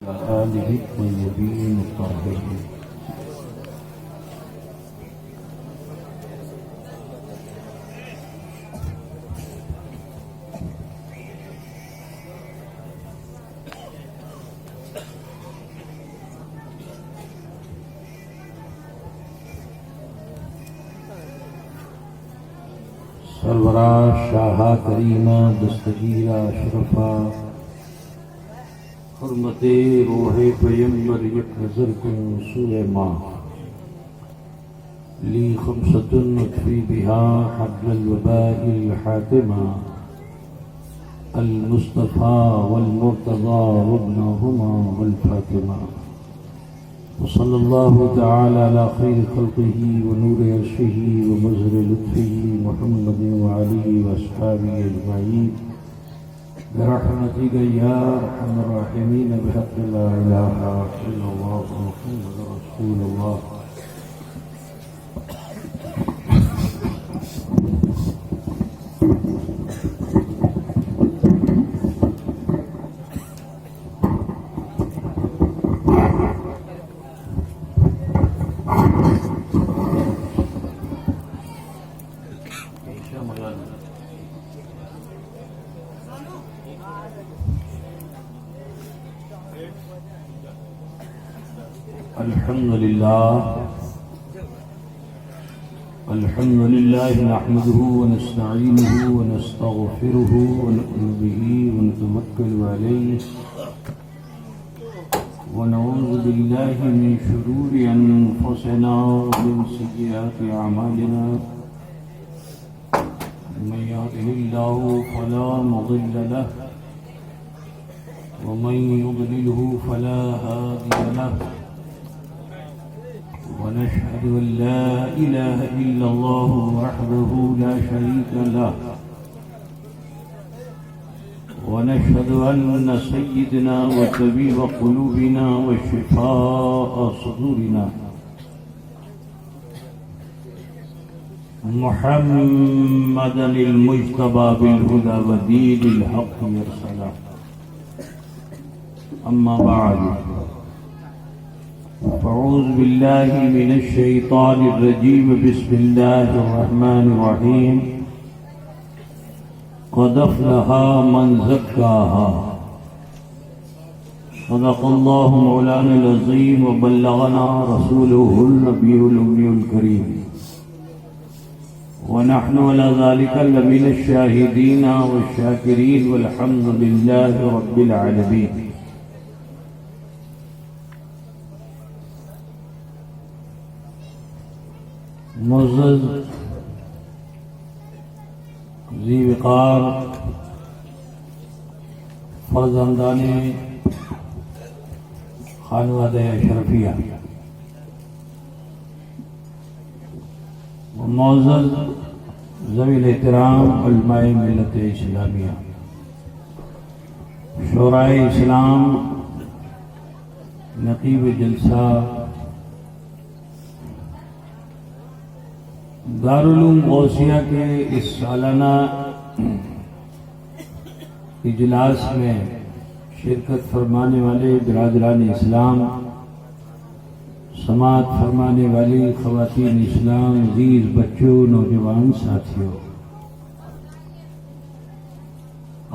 آله الطيبين الطاهرين. سرورا شاہا کریمہ دستگیرہ اشرفا حرمت روح پیمبر یک نظر کن سوئے ماں لی خمسۃ نطفی بها حبل الوباء الحاتمہ المصطفى والمرتضى وابنهما والفاطمہ وصلى الله تعالى على خير خلقه ونور عرشه ومظهر لطفه محمد وعليه وأصحابه أجمعين برحمتك يا أرحم الراحمين بحق لا إله إلا الله محمد رسول الله. الحمد لله نحمده ونستعينه ونستغفره ونؤمن به ونتوكل عليه ونعوذ بالله من شرور أنفسنا ومن سيئات أعمالنا من يهده الله فلا مضل له ومن يضلله فلا هادي له ونشهد أن لا إله إلا الله وحده لا شريك له ونشهد أن سيدنا وطبيب قلوبنا وشفاء صدورنا محمدا المجتبى بالهدى ودين الحق يرسله. أما بعد فأعوذ بالله من الشيطان الرجيم. بسم الله الرحمن الرحيم. قد أفلح من زكاها. صدق الله مولانا العظيم وبلغنا رسوله النبي الأمي الكريم ونحن على ذلك لمن الشاهدين والشاكرين والحمد لله رب العالمين. معزز ذی وقار فرزندان خانوادہ اشرفیہ، معزز ذوی الاحترام علماء ملت اسلامیہ، شورائے اسلام، نقیب جلسہ، دارالعلوم غوثیہ کے اس سالانہ اجلاس میں شرکت فرمانے والے برادران اسلام، سماعت فرمانے والی خواتین اسلام، عزیز بچوں، نوجوان ساتھیوں،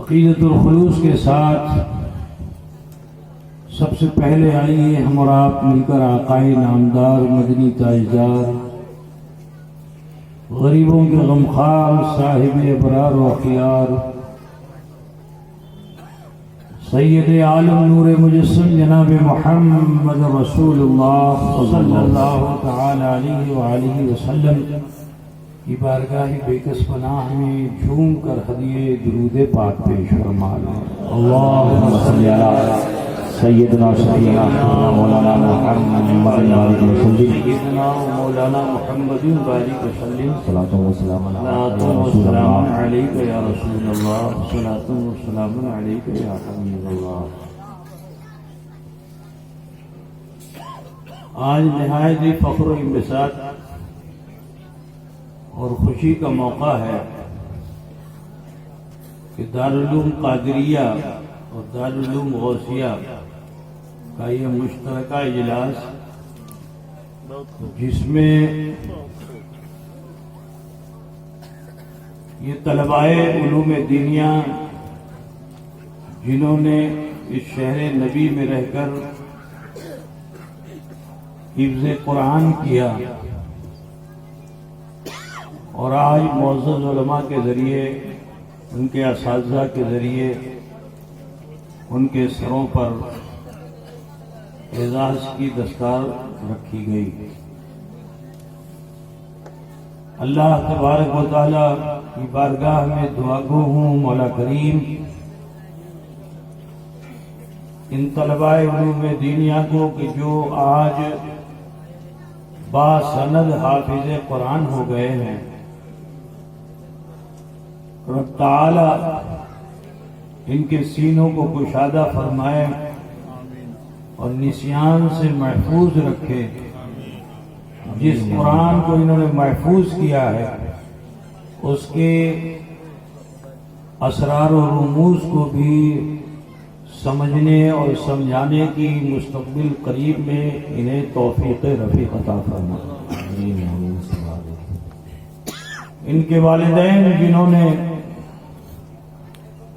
عقیدت الخلوص کے ساتھ سب سے پہلے آئیے ہم اور آپ مل کر آقائے نامدار، مدنی تاجدار، غریبوں کے غمخوار، صاحب ابرار و اخیار، سید عالم نور مجسم جناب محمد رسول اللہ صلی اللہ تعالی علیہ وآلہ وسلم کی بارگاہ بے کس پناہ میں جھوم کر ہدیے درود پاک پیش فرمائیں. اللہم صلی علی سیدنا سیدنا مولانا محمد بارک وسلم، سیدنا مولانا محمد بارک وسلم، صلاۃ و سلام علیک یا رسول اللہ، صلاۃ و سلام علیک یا حبیب اللہ. آج نہایت فخر و انبساط اور خوشی کا موقع ہے کہ دارالعلوم قادریہ اور دارالعلوم غوثیہ کا یہ مشترکہ اجلاس، جس میں یہ طلبائے علوم دینیہ جنہوں نے اس شہر نبی میں رہ کر حفظ قرآن کیا اور آج معزز علماء کے ذریعے، ان کے اساتذہ کے ذریعے ان کے سروں پر اعزاز کی دستار رکھی گئی، اللہ تبارک و تعالی کی بارگاہ میں دعا گو ہوں مولا کریم ان طلباء علوم دینیہ کو کہ جو آج باسند حافظ قرآن ہو گئے ہیں، رب تعالی ان کے سینوں کو کشادہ فرمائے اور نسیان سے محفوظ رکھے۔ جس قرآن کو انہوں نے محفوظ کیا ہے اس کے اسرار و رموز کو بھی سمجھنے اور سمجھانے کی مستقبل قریب میں انہیں توفیق رفیق عطا فرمائے۔ ان کے والدین جنہوں نے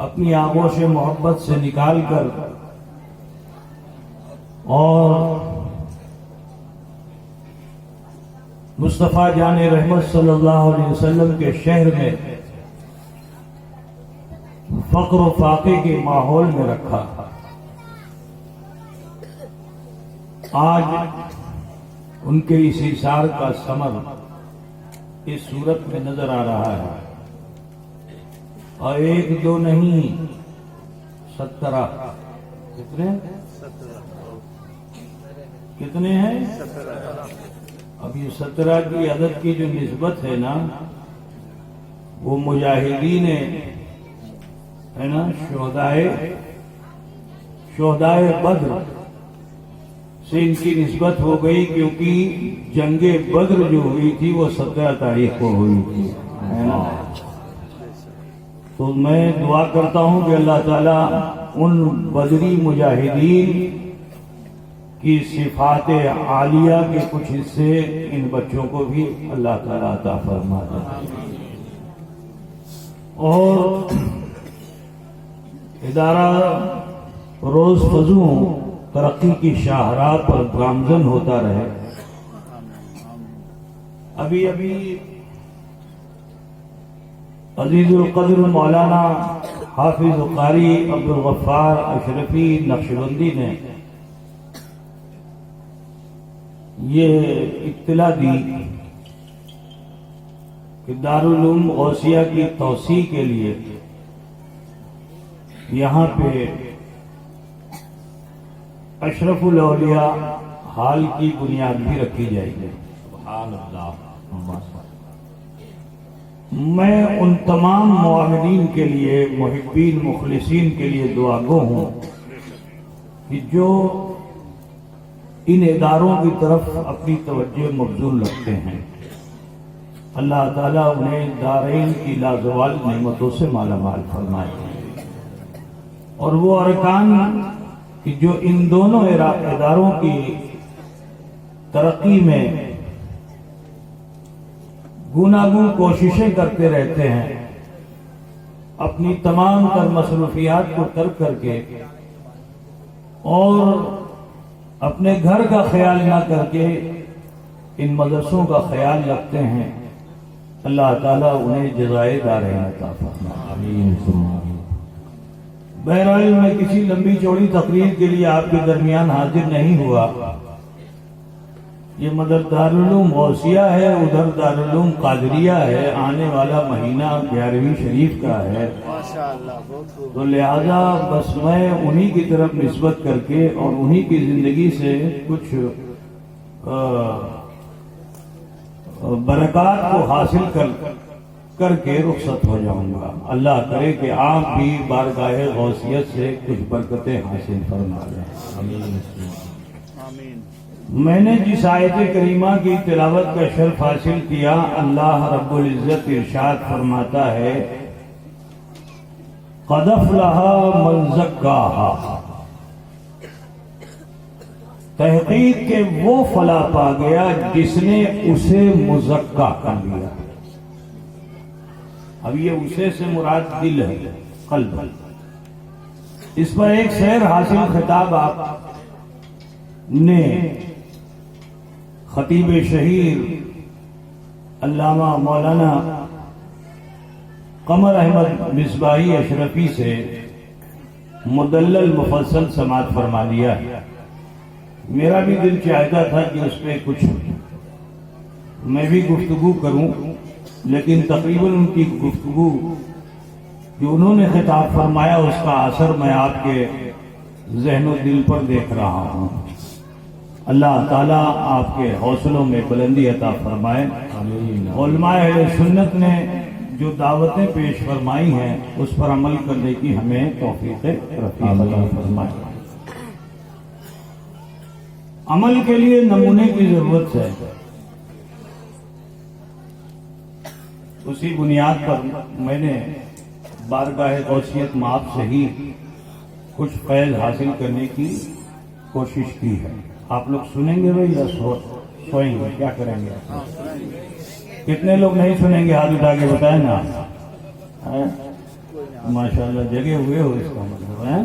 اپنی آغوش محبت سے نکال کر اور مصطفیٰ جان رحمت صلی اللہ علیہ وسلم کے شہر میں فقر و فاقے کے ماحول میں رکھا، آج ان کے اس ایثار کا ثمر اس صورت میں نظر آ رہا ہے، اور ایک دو نہیں 17 کتنے ہیں؟ اب یہ 17 کی عدد کی جو نسبت ہے نا، وہ مجاہدین ہے نا، شہدائے بدر سے ان کی نسبت ہو گئی، کیونکہ جنگ بدر جو ہوئی تھی وہ 17 تاریخ کو ہوئی تھی، ہے نا۔ تو میں دعا کرتا ہوں کہ اللہ تعالیٰ ان بدری مجاہدین کی صفات عالیہ کے کچھ حصے ان بچوں کو بھی اللہ تعالیٰ عطا فرما دے، اور ادارہ روز فزوں ترقی کی شاہراہ پر گامزن ہوتا رہے۔ ابھی عزیز القدر مولانا حافظ قاری عبدالغفار اشرفی نقشبندی نے یہ اطلاع دی کہ دارالعلوم غوثیہ کی توسیع کے لیے یہاں پہ اشرف الاولیاء ہال کی بنیاد بھی رکھی جائے گی۔ سبحان اللہ۔ میں ان تمام معاہدین کے لیے، محبین مخلصین کے لیے دعا گو ہوں کہ جو ان اداروں کی طرف اپنی توجہ مبذول رکھتے ہیں، اللہ تعالیٰ انہیں دارین کی لازوال نعمتوں سے مالا مال فرمائے، اور وہ ارکان کہ جو ان دونوں اداروں کی ترقی میں گوناگون کوششیں کرتے رہتے ہیں، اپنی تمام تر مصروفیات کو ترک کر کے اور اپنے گھر کا خیال نہ کر کے ان مدرسوں کا خیال رکھتے ہیں، اللہ تعالیٰ انہیں جزائے دارین عطا فرمائے۔ بہرحال میں کسی لمبی چوڑی تقریر کے لیے آپ کے درمیان حاضر نہیں ہوا، یہ مدر دارالعلوم غوثیہ ہے، ادھر دارالعلوم قادریہ ہے، آنے والا مہینہ 11ویں شریف کا ہے، تو لہذا بس میں انہی کی طرف نسبت کر کے اور انہی کی زندگی سے کچھ برکات کو حاصل کر کے رخصت ہو جاؤں گا۔ اللہ کرے کہ آپ بھی بارگاہ غوثیت سے کچھ برکتیں حاصل فرما لیں۔ میں نے جس آیت کریمہ کی تلاوت کا شرف حاصل کیا، اللہ رب العزت ارشاد فرماتا ہے قد افلح من زکاہا، تحقیق کے وہ فلاح پا گیا جس نے اسے مزکا کر لیا. اب یہ اسے سے مراد دل ہے، قلب. اس پر ایک شعر حاصل خطاب آپ نے خطیب شہیر علامہ مولانا قمر احمد مصباحی اشرفی سے مدلل مفصل سماعت فرما لیا. میرا بھی دل چاہتا تھا کہ اس پہ کچھ میں بھی گفتگو کروں، لیکن تقریباً ان کی گفتگو جو انہوں نے خطاب فرمایا اس کا اثر میں آپ کے ذہن و دل پر دیکھ رہا ہوں. اللہ تعالیٰ آپ کے حوصلوں میں بلندی عطا فرمائے. علماء اہل سنت نے جو دعوتیں پیش فرمائی ہیں اس پر عمل کرنے کی ہمیں توفیق رفیق عطا فرمائے. عمل کے لیے نمونے کی ضرورت ہے. اسی بنیاد پر میں نے بارگاہ غوثیت مآب سے ہی کچھ فیض حاصل کرنے کی کوشش کی ہے. آپ لوگ سنیں گے بھائی یا سوئیں گے؟ کیا کریں گے؟ کتنے لوگ نہیں سنیں گے؟ ہاتھ اٹھا کے بتائیں نا. ماشاءاللہ جگے ہوئے ہو، اس کا مطلب ہے.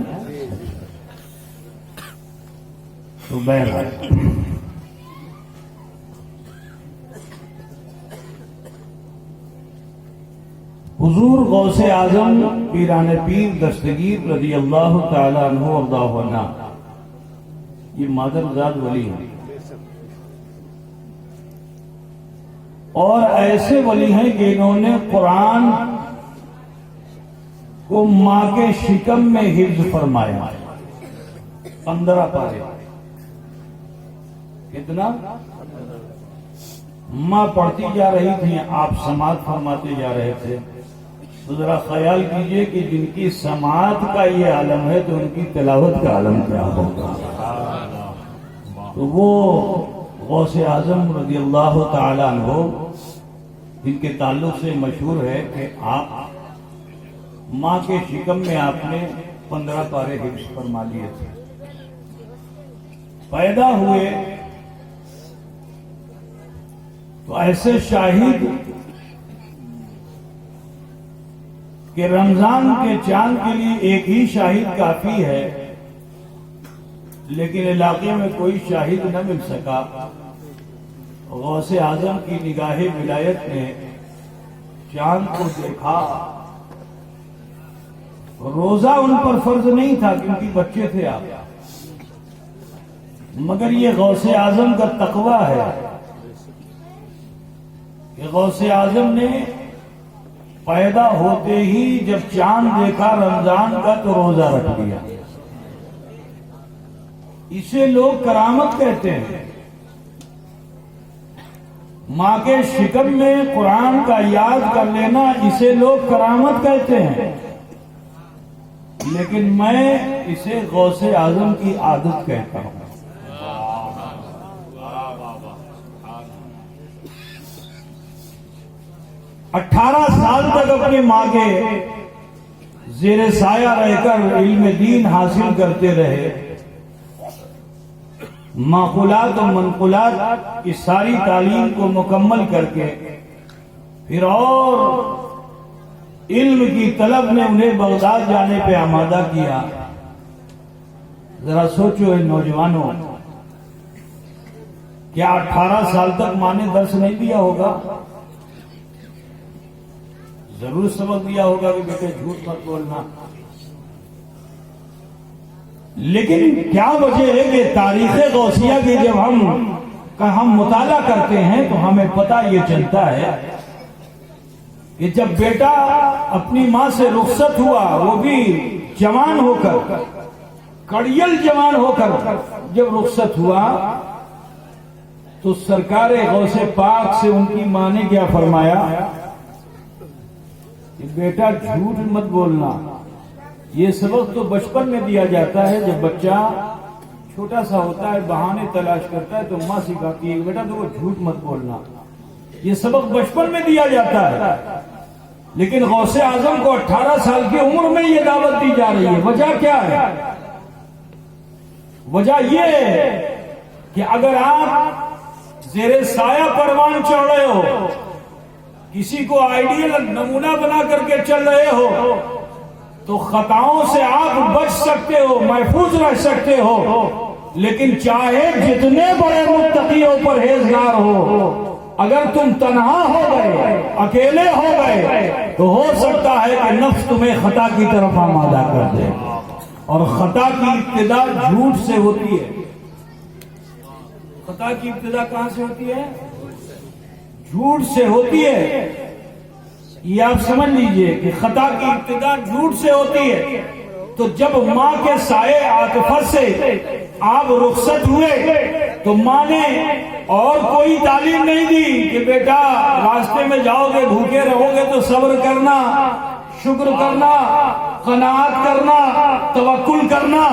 تو بہرحال حضور غوث اعظم پیران پیر دستگیر رضی اللہ تعالی عنہ وارضاہ عنہ یہ مادرزاد ولی ہیں، اور ایسے ولی ہیں کہ انہوں نے قرآن کو ماں کے شکم میں حفظ فرمایا. 15 پارے. کتنا؟ ماں پڑھتی جا رہی تھی، آپ سماعت فرماتے جا رہے تھے. تو ذرا خیال کیجئے کہ جن کی سماعت کا یہ عالم ہے تو ان کی تلاوت کا عالم کیا ہوگا. تو وہ غوث اعظم رضی اللہ تعالی عنہ جن کے تعلق سے مشہور ہے کہ آپ ماں کے شکم میں آپ نے 15 پارے حفظ فرما لیے تھے. پیدا ہوئے تو ایسے شاہد کہ رمضان کے چاند کے لیے ایک ہی شاہد کافی ہے، لیکن علاقے میں کوئی شاہد نہ مل سکا. غوث اعظم کی نگاہ ولایت نے چاند کو دیکھا. روزہ ان پر فرض نہیں تھا کیونکہ بچے تھے آپ، مگر یہ غوث اعظم کا تقویٰ ہے کہ غوث اعظم نے پیدا ہوتے ہی جب چاند دیکھا رمضان کا تو روزہ رکھ دیا. اسے لوگ کرامت کہتے ہیں. ماں کے شکم میں قرآن کا یاد کر لینا اسے لوگ کرامت کہتے ہیں، لیکن میں اسے غوث اعظم کی عادت کہتا ہوں. 18 سال تک اپنی ماں کے زیر سایہ رہ کر علم دین حاصل کرتے رہے. معقولات و منقولات کی ساری تعلیم کو مکمل کر کے پھر اور علم کی طلب نے انہیں بغداد جانے پہ آمادہ کیا. ذرا سوچو اے نوجوانوں، کیا 18 سال تک ماں نے درس نہیں دیا ہوگا؟ ضرور سبق دیا ہوگا کہ بیٹے جھوٹ مت بولنا. لیکن کیا وجہ ہے کہ تاریخ غوثیہ کی جب ہم مطالعہ کرتے ہیں تو ہمیں پتہ یہ چلتا ہے کہ جب بیٹا اپنی ماں سے رخصت ہوا، وہ بھی جوان ہو کر، کڑیل جوان ہو کر جب رخصت ہوا تو سرکار غوث پاک سے ان کی ماں نے کیا فرمایا کہ بیٹا جھوٹ مت بولنا. یہ سبق تو بچپن میں دیا جاتا ہے، جب بچہ چھوٹا سا ہوتا ہے بہانے تلاش کرتا ہے تو ماں سکھاتی ہے بیٹا تو وہ جھوٹ مت بولنا. یہ سبق بچپن میں دیا جاتا ہے، لیکن غوث اعظم کو 18 سال کی عمر میں یہ دعوت دی جا رہی ہے. وجہ کیا ہے؟ وجہ یہ ہے کہ اگر آپ زیر سایہ پروان چڑھ رہے ہو، کسی کو آئیڈیل نمونہ بنا کر کے چل رہے ہو، تو خطاؤں سے آپ بچ سکتے ہو، محفوظ رہ سکتے ہو. لیکن چاہے جتنے بڑے متقیوں پرہیزگار ہو، اگر تم تنہا ہو گئے، اکیلے ہو گئے، تو ہو سکتا ہے کہ نفس تمہیں خطا کی طرف آمادہ کر دے. اور خطا کی ابتدا جھوٹ سے ہوتی ہے. خطا کی ابتدا کہاں سے ہوتی ہے؟ جھوٹ سے ہوتی ہے. یہ آپ سمجھ لیجئے کہ خطا کی ابتدا جھوٹ سے ہوتی ہے. تو جب ماں کے سائے عاطفت سے آپ رخصت ہوئے تو ماں نے اور کوئی تعلیم نہیں دی کہ بیٹا راستے میں جاؤ گے، بھوکے رہو گے تو صبر کرنا، شکر کرنا، قناعت کرنا، توکل کرنا.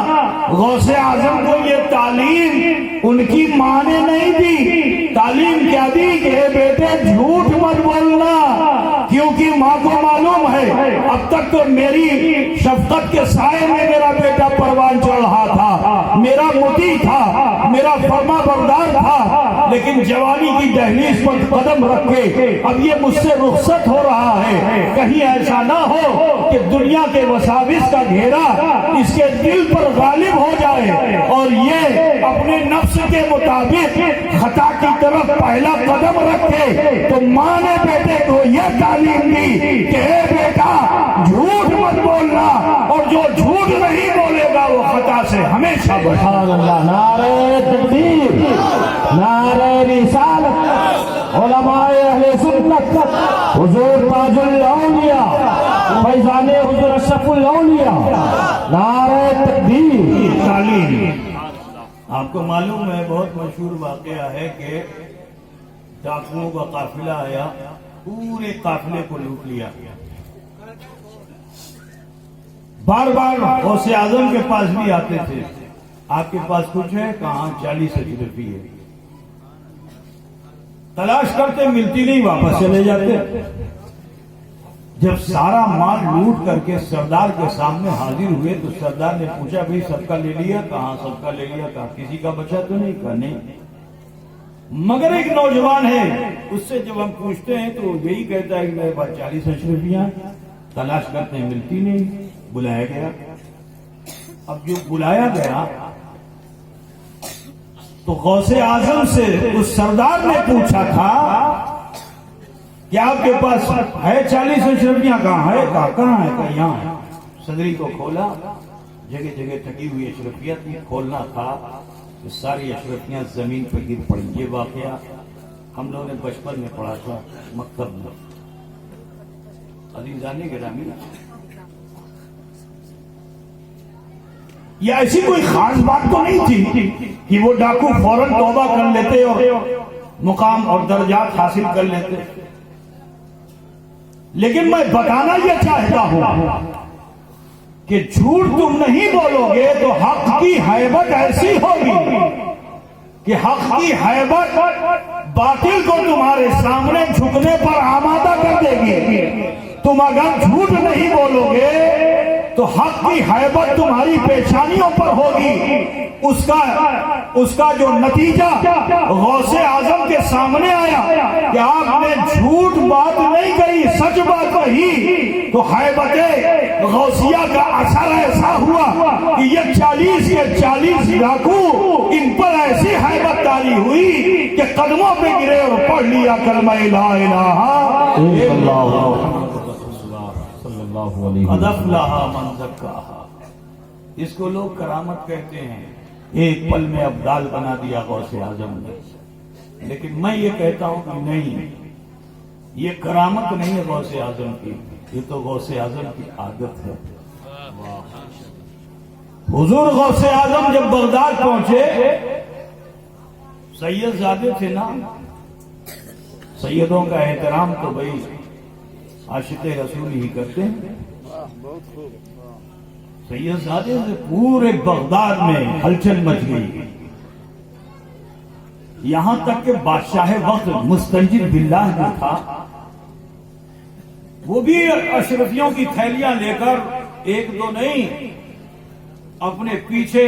غوث اعظم کو یہ تعلیم ان کی ماں نے نہیں دی. تعلیم کیا دی کہ اے بیٹے جھوٹ مت بولنا، کیونکہ ماں کو معلوم ہے اب تک تو میری شفقت کے سائے میں میرا بیٹا پروان چڑھ رہا تھا، میرا مطیع تھا، میرا فرما بردار تھا، لیکن جوانی کی دہلیز پر قدم رکھ کے اب یہ مجھ سے رخصت ہو رہا ہے. کہیں ایسا نہ ہو کہ دنیا کے وساوس کا گھیرا اس کے دل پر غالب ہو جائے اور یہ اپنے نفس کے مطابق خطا کی طرف پہلا قدم رکھے. تو ماں نے بیٹے کو یہ تعلیم دی کہ اے بیٹا جھوٹ مت بولنا، اور جو جھوٹ نہیں بولے گا وہ خطا سے ہمیشہ بچے گا. نعرہ تکبیر، نعرہ رسالت، علماء اہل سنت، حضور تاج الاولیاء، فیضان حضور اشرف الاولیاء، نعرہ تکبیر. تعلیم آپ کو معلوم ہے، بہت مشہور واقعہ ہے کہ ڈاکوؤں کا قافلہ آیا، پورے قافلے کو لوٹ لیا. بار بار غوث اعظم کے پاس بھی آتے تھے، آپ کے پاس کچھ ہے؟ کہاں 40 اشرفی ہے. تلاش کرتے ملتی نہیں، واپس چلے جاتے. جب سارا مال لوٹ کر کے سردار کے سامنے حاضر ہوئے تو سردار نے پوچھا بھئی سب کا لے لیا؟ کہاں سب کا لے لیا؟ کہا کسی کا بچا تو نہیں؟ کہا نہیں، مگر ایک نوجوان ہے، اس سے جب ہم پوچھتے ہیں تو یہی کہتا ہے کہ میرے پاس 40 اشرفیاں. تلاش کرتے ہیں ملتی نہیں، بلایا گیا. اب جو بلایا گیا تو غوث اعظم سے اس سردار نے پوچھا تھا کہ آپ کے پاس ہے 40 اشرفیاں؟ کہاں ہے؟ کہاں ہے؟ کہ یہاں ہے. صدری کو کھولا، جگہ جگہ ٹھگی ہوئی اشرفیاں تھی. کھولنا تھا کہ ساری اشرفیاں زمین پر گر پڑی. یہ واقعہ ہم لوگوں نے بچپن میں پڑھا تھا مکتب میں. عزیزان گرامی، یہ ایسی کوئی خاص بات تو نہیں تھی کہ وہ ڈاکو فوراً توبہ کر لیتے اور مقام اور درجات حاصل کر لیتے. لیکن میں بتانا یہ چاہتا ہوں کہ جھوٹ تم نہیں بولو گے تو حق کی ہیبت ایسی ہوگی کہ حق کی ہیبت باطل کو تمہارے سامنے جھکنے پر آمادہ کر دے گی. تم اگر جھوٹ نہیں بولو گے تو حق کی ہیبت تمہاری پیشانیوں پر ہوگی. اس کا جو نتیجہ غوث اعظم کے سامنے آیا کہ آپ نے جھوٹ بات نہیں کہی، سچ بات کہی، تو ہیبت غوثیہ کا اثر ایسا ہوا کہ یہ 40 کے 40 ڈاکو ان پر ایسی ہیبت تاری ہوئی کہ قدموں پہ گرے اور پڑھ لیا کلمہ لا الہ الا اللہ قد افلح من زکاہا. اس کو لوگ کرامت کہتے ہیں. ایک پل میں ابدال بنا دیا غوث اعظم نے. لیکن میں یہ کہتا ہوں کہ نہیں، یہ کرامت نہیں ہے غوث اعظم کی، یہ تو غوث اعظم کی عادت ہے. حضور غوث اعظم جب بغداد پہنچے، سید زادے تھے نا، سیدوں کا احترام تو بھائی عاشق رسول ہی کرتے ہیں. سید زادے سے پورے بغداد میں ہلچل مچ گئی، یہاں تک کہ بادشاہ وقت مستنجد باللہ جو تھا وہ بھی اشرفیوں کی تھیلیاں لے کر ایک دو نہیں اپنے پیچھے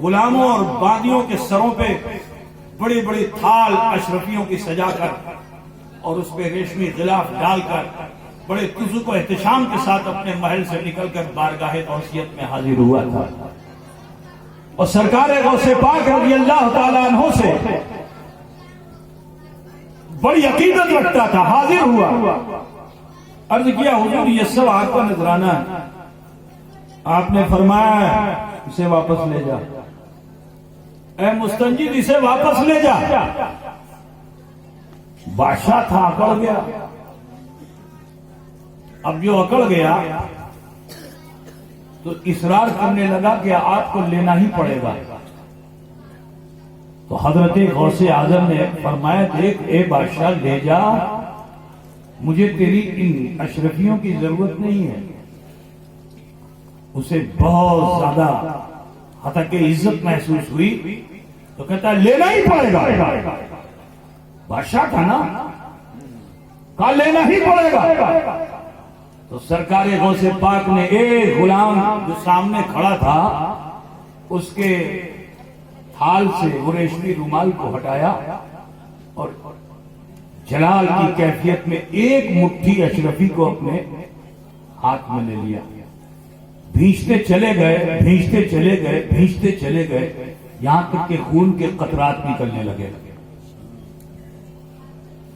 غلاموں اور باندیوں کے سروں پہ بڑی بڑی تھال اشرفیوں کی سجا کر اور اس پہ ریشمی غلاف ڈال کر بڑے تزک و احتشام کے ساتھ اپنے محل سے نکل کر بارگاہ غوثیت میں حاضر ہوا تھا، اور سرکار غوث پاک رضی اللہ تعالیٰ عنہ سے بڑی عقیدت رکھتا تھا، حاضر ہوا، عرض کیا حضور یہ سب آپ کا نذرانہ ہے، آپ نے فرمایا اسے واپس لے جا، اے مستنجد اسے واپس لے جا۔ بادشاہ تھا، اکڑ گیا۔ اب جو اکڑ گیا تو اصرار کرنے لگا کہ آپ کو لینا ہی پڑے گا، تو حضرت غوث اعظم نے فرمایا دیکھ اے بادشاہ لے جا، مجھے تیری ان اشرفیوں کی ضرورت نہیں ہے۔ اسے بہت زیادہ حتیٰ کہ عزت محسوس ہوئی تو کہتا ہے لینا ہی پڑے گا، بادشاہ تھا نا، کہا لینا ہی پڑے گا۔ تو سرکار غوث پاک نے ایک غلام جو سامنے کھڑا تھا اس کے تھال سے وہ ریشمی رومال کو ہٹایا اور جلال کی کیفیت میں ایک مٹھی اشرفی کو اپنے ہاتھ میں لے لیا، بھیجتے چلے گئے، بھیجتے چلے گئے، بھیجتے چلے گئے، یہاں تک کہ خون کے قطرات نکلنے لگے،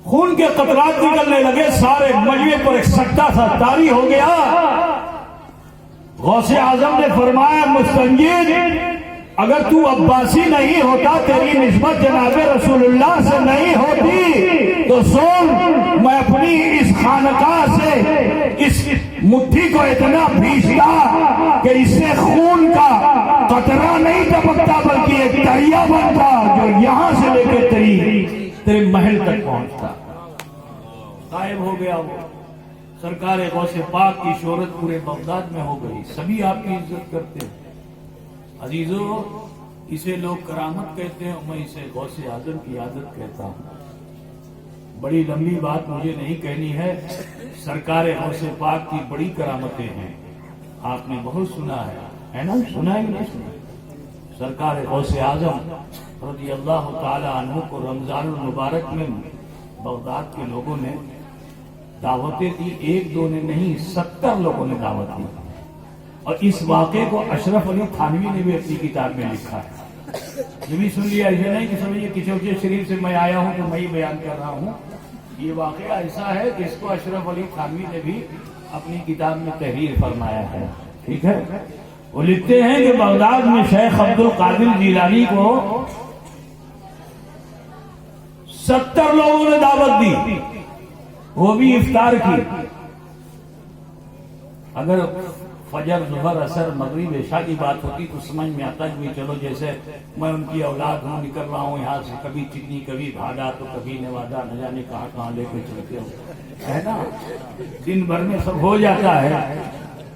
خون کے قطرات نکلنے لگے، سارے مجمع پر ایک سکتہ سا طاری ہو گیا۔ غوث اعظم نے فرمایا مستنجد اگر تو عباسی نہیں ہوتا، تیری نسبت جناب رسول اللہ سے نہیں ہوتی تو سن میں اپنی اس خانقاہ سے اس مٹھی کو اتنا بھیجتا کہ اس سے خون کا قطرہ نہیں ٹپکتا بلکہ ایک دریا بنتا جو یہاں سے لے کے تیرے محل تک پہنچتا۔ غائب ہو گیا وہ۔ سرکار غوث پاک کی شہرت پورے بغداد میں ہو گئی، سبھی آپ کی عزت کرتے ہیں۔ عزیزو اسے لوگ کرامت کہتے ہیں، میں اسے غوث اعظم کی عادت کہتا ہوں۔ بڑی لمبی بات مجھے نہیں کہنی ہے، سرکار غوث پاک کی بڑی کرامتیں ہیں، آپ نے بہت سنا ہے نا، سنا ہے نہیں سنا؟ سرکار غوث اعظم رضی اللہ تعالی عنہ کو رمضان المبارک میں بغداد کے لوگوں نے دعوتیں دی، ایک دو نے نہیں 70 لوگوں نے دعوت دی، اور اس واقعے کو اشرف علی تھانوی نے بھی اپنی کتاب میں لکھا ہے۔ یہ بھی سن لیا، ایسے نہیں کہ سمجھے کچوکے شریف سے میں آیا ہوں تو میں ہی بیان کر رہا ہوں، یہ واقعہ ایسا ہے جس کو اشرف علی تھانوی نے بھی اپنی کتاب میں تحریر فرمایا ہے، ٹھیک ہے۔ وہ لکھتے ہیں کہ بغداد میں شیخ عبد القادر جیلانی کو 70 لوگوں نے دعوت دی، وہ بھی افطار کی۔ اگر فجر ظہر عصر مغرب عشاء کی بات ہوتی تو سمجھ میں آتا کہ چلو جیسے میں ان کی اولاد ہوں، نکل رہا ہوں یہاں سے، کبھی چکنی کبھی بھاڈا تو کبھی نوادہ، نہ جانے کہاں کہاں لے کے چلتے ہو، ہے نا، دن بھر میں سب ہو جاتا ہے۔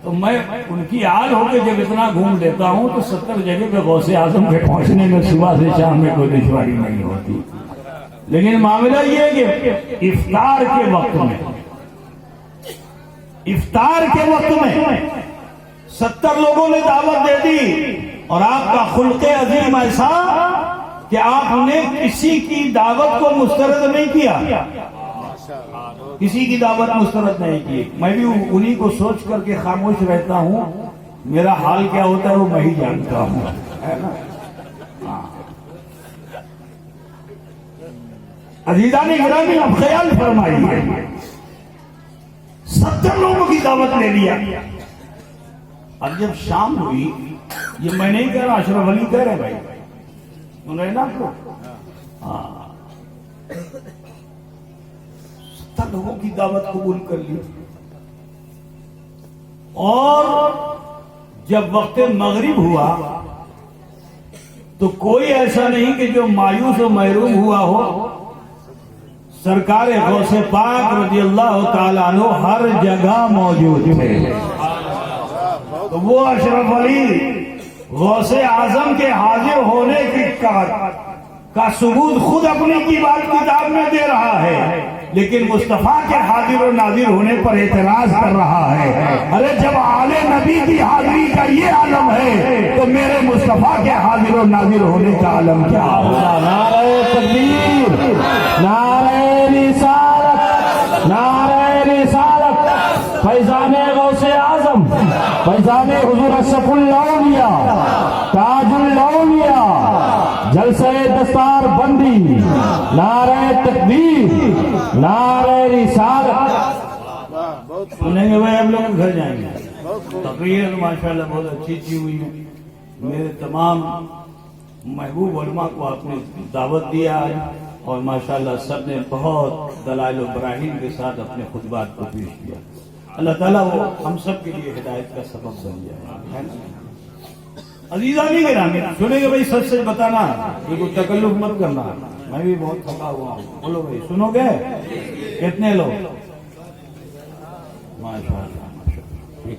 تو میں ان کی حال ہو کے جب اتنا گھوم لیتا ہوں تو 70 جگہ پہ غوث اعظم کے پہنچنے میں صبح سے شام میں کوئی دشواری نہیں ہوتی، لیکن معاملہ یہ ہے کہ افطار کے وقت میں 70 لوگوں نے دعوت دے دی، اور آپ کا خلق عظیم ایسا کہ آپ نے کسی کی دعوت کو مسترد نہیں کیا، کسی کی دعوت مسترد نہیں کی۔ میں بھی انہی کو سوچ کر کے خاموش رہتا ہوں، میرا حال کیا ہوتا ہے وہ میں ہی جانتا ہوں، ہے نا۔ عزیزان گرامی اب خیال فرمائیے، 70 لوگوں کی دعوت لے لیا۔ اب جب شام ہوئی، یہ میں نہیں کہہ رہا، اشرف علی کہہ رہے بھائی، سن رہے نا آپ کو؟ ہاں، 70 لوگوں کی دعوت قبول کر لی، اور جب وقت مغرب ہوا تو کوئی ایسا نہیں کہ جو مایوس و محروم ہوا ہو، سرکار غوث پاک رضی اللہ تعالیٰ عنہ ہر جگہ موجود تھے۔ تو وہ اشرف علی غوث اعظم کے حاضر ہونے کا ثبوت خود اپنی کی بات کتاب میں دے رہا ہے لیکن مصطفیٰ کے حاضر و ناظر ہونے پر اعتراض کر رہا ہے. ارے جب آل نبی کی حاضری کا یہ عالم ہے تو میرے مصطفیٰ کے حاضر و ناظر ہونے کا عالم کیا ہوگا؟ نعرہ تکبیر، نعرہ رسالت، نعرہ رسالت. فیضان غوث اعظم، فیضان حضور اشرف الاولیاء، تاج الاولیاء، جلسہ دستار بندی، نعرہ تکبیر، نعرہ رسالت. سنیں گے بھائی، ہم لوگ گھر جائیں گے. تقریر ماشاءاللہ بہت اچھی ہوئی ہے. میرے تمام محبوب علماء کو آپ نے دعوت دیا ہے اور ماشاءاللہ سب نے بہت دلائل و براہین کے ساتھ اپنے خطبات کو پیش کیا. اللہ تعالیٰ وہ ہم سب کے لیے ہدایت کا سبب بن جائے. عزیزانی گرامی، سنیں گے بھائی، سچ سچ بتانا، کوئی تکلف مت کرنا. میں بھی بہت تھکا ہوا ہوں. بولو بھائی، سنو گے؟ کتنے لوگ؟ ماشاءاللہ ماشاءاللہ.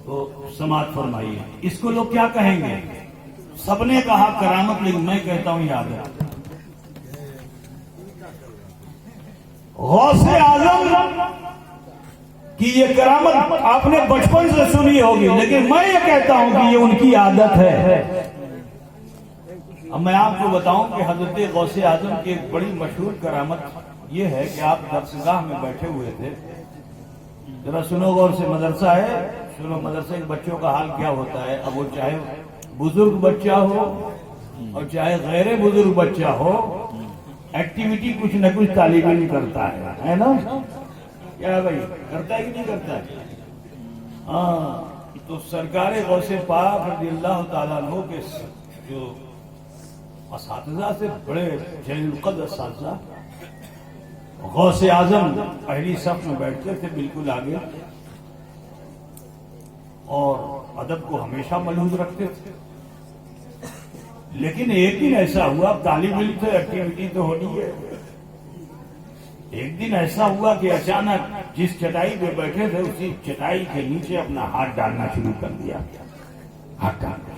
تو سماعت فرمائیے. اس کو لوگ کیا کہیں گے؟ سب نے کہا کرامت، لیکن میں کہتا ہوں یاد ہے، غوث اعظم کی یہ کرامت آپ نے بچپن سے سنی ہوگی، لیکن میں یہ کہتا ہوں کہ یہ ان کی عادت ہے. اب میں آپ کو بتاؤں کہ حضرت غوث اعظم کی ایک بڑی مشہور کرامت یہ ہے کہ آپ درسگاہ میں بیٹھے ہوئے تھے. ذرا سنو غور سے، مدرسہ ہے، سنو مدرسے کے بچوں کا حال کیا ہوتا ہے. اب وہ چاہے بزرگ بچہ ہو اور چاہے غیر بزرگ بچہ ہو، ایکٹیویٹی کچھ نہ کچھ طالب علم کرتا ہے نا؟ کیا بھائی، کرتا ہے کہ نہیں کرتا ہے؟ ہاں. تو سرکار غوث پاک رضی اللہ تعالیٰ عنہ کے جو اساتذہ سے بڑے جلیل القدر اساتذہ، غوث اعظم پہلی صف میں بیٹھتے تھے بالکل آگے، اور ادب کو ہمیشہ ملحوظ رکھتے تھے. لیکن ایک دن ایسا ہوا، طالب علم سے ایکٹیویٹی تو ہونی ہے. ایک دن ایسا ہوا کہ اچانک جس چٹائی پہ بیٹھے تھے اسی چٹائی کے نیچے اپنا ہاتھ ڈالنا شروع کر دیا. ہاتھ ڈالنا،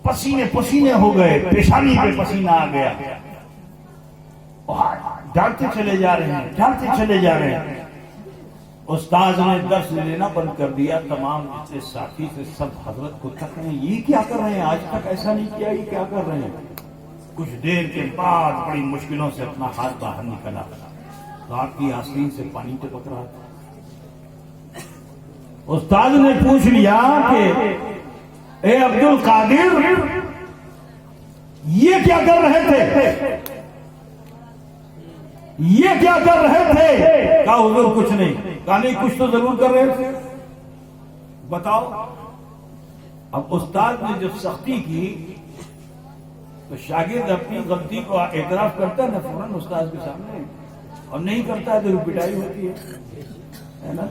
پسینے پسینے ہو گئے، پیشانی پہ پسینہ آ گیا. ڈالتے چلے جا رہے ہیں، ڈالتے چلے جا رہے ہیں. استاذ نے درس لینا بند کر دیا. تمام جتنے ساتھی سے سب حضرت کو تک رہے ہیں، یہ کیا کر رہے ہیں؟ آج تک ایسا نہیں کیا، یہ کیا کر رہے ہیں؟ کچھ دیر کے بعد بڑی مشکلوں سے اپنا ہاتھ باہر نکلا. رات کی آستین سے پانی ٹپک رہا تھا. استاد نے پوچھ لیا کہ اے عبد القادر، یہ کیا کر رہے تھے؟ یہ کیا کر رہے تھے؟ کہا حضور کچھ نہیں. کہا نہیں، کچھ تو ضرور کر رہے تھے، بتاؤ. اب استاد نے جب سختی کی تو شاگرد اپنی غلطی کو اعتراف کرتا ہے نا فوراً استاد کے سامنے، اور نہیں کرتا ہے تو پٹائی ہوتی ہے نا.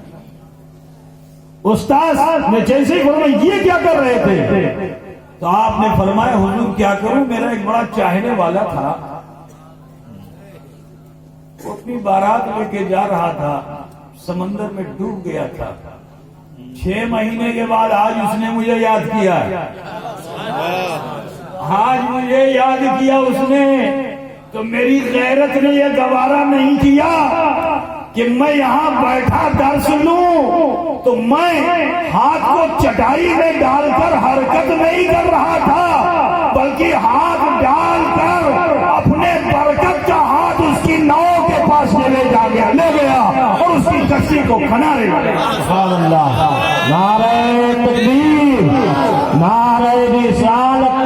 استاد نے جیسے ہی فرمایا یہ کیا کر رہے تھے، تو آپ نے فرمایا حضور کیا کروں، میرا ایک بڑا چاہنے والا تھا، وہ اپنی بارات لے کے جا رہا تھا، سمندر میں ڈوب گیا تھا. 6 مہینے کے بعد آج اس نے مجھے یاد کیا. آج مجھے یاد کیا اس نے، تو میری غیرت نے یہ گوارا نہیں کیا کہ میں یہاں بیٹھا درس لوں. تو میں ہاتھ کو چٹائی میں ڈال کر حرکت نہیں کر رہا تھا، بلکہ ہاتھ ڈال کر اپنے برکت کا ہاتھ اس کی ناؤ کے پاس لے گیا اور اس کی کشتی کو کنارے لگا. سبحان اللہ. نعرہ تکبیر، نعرہ رسالت.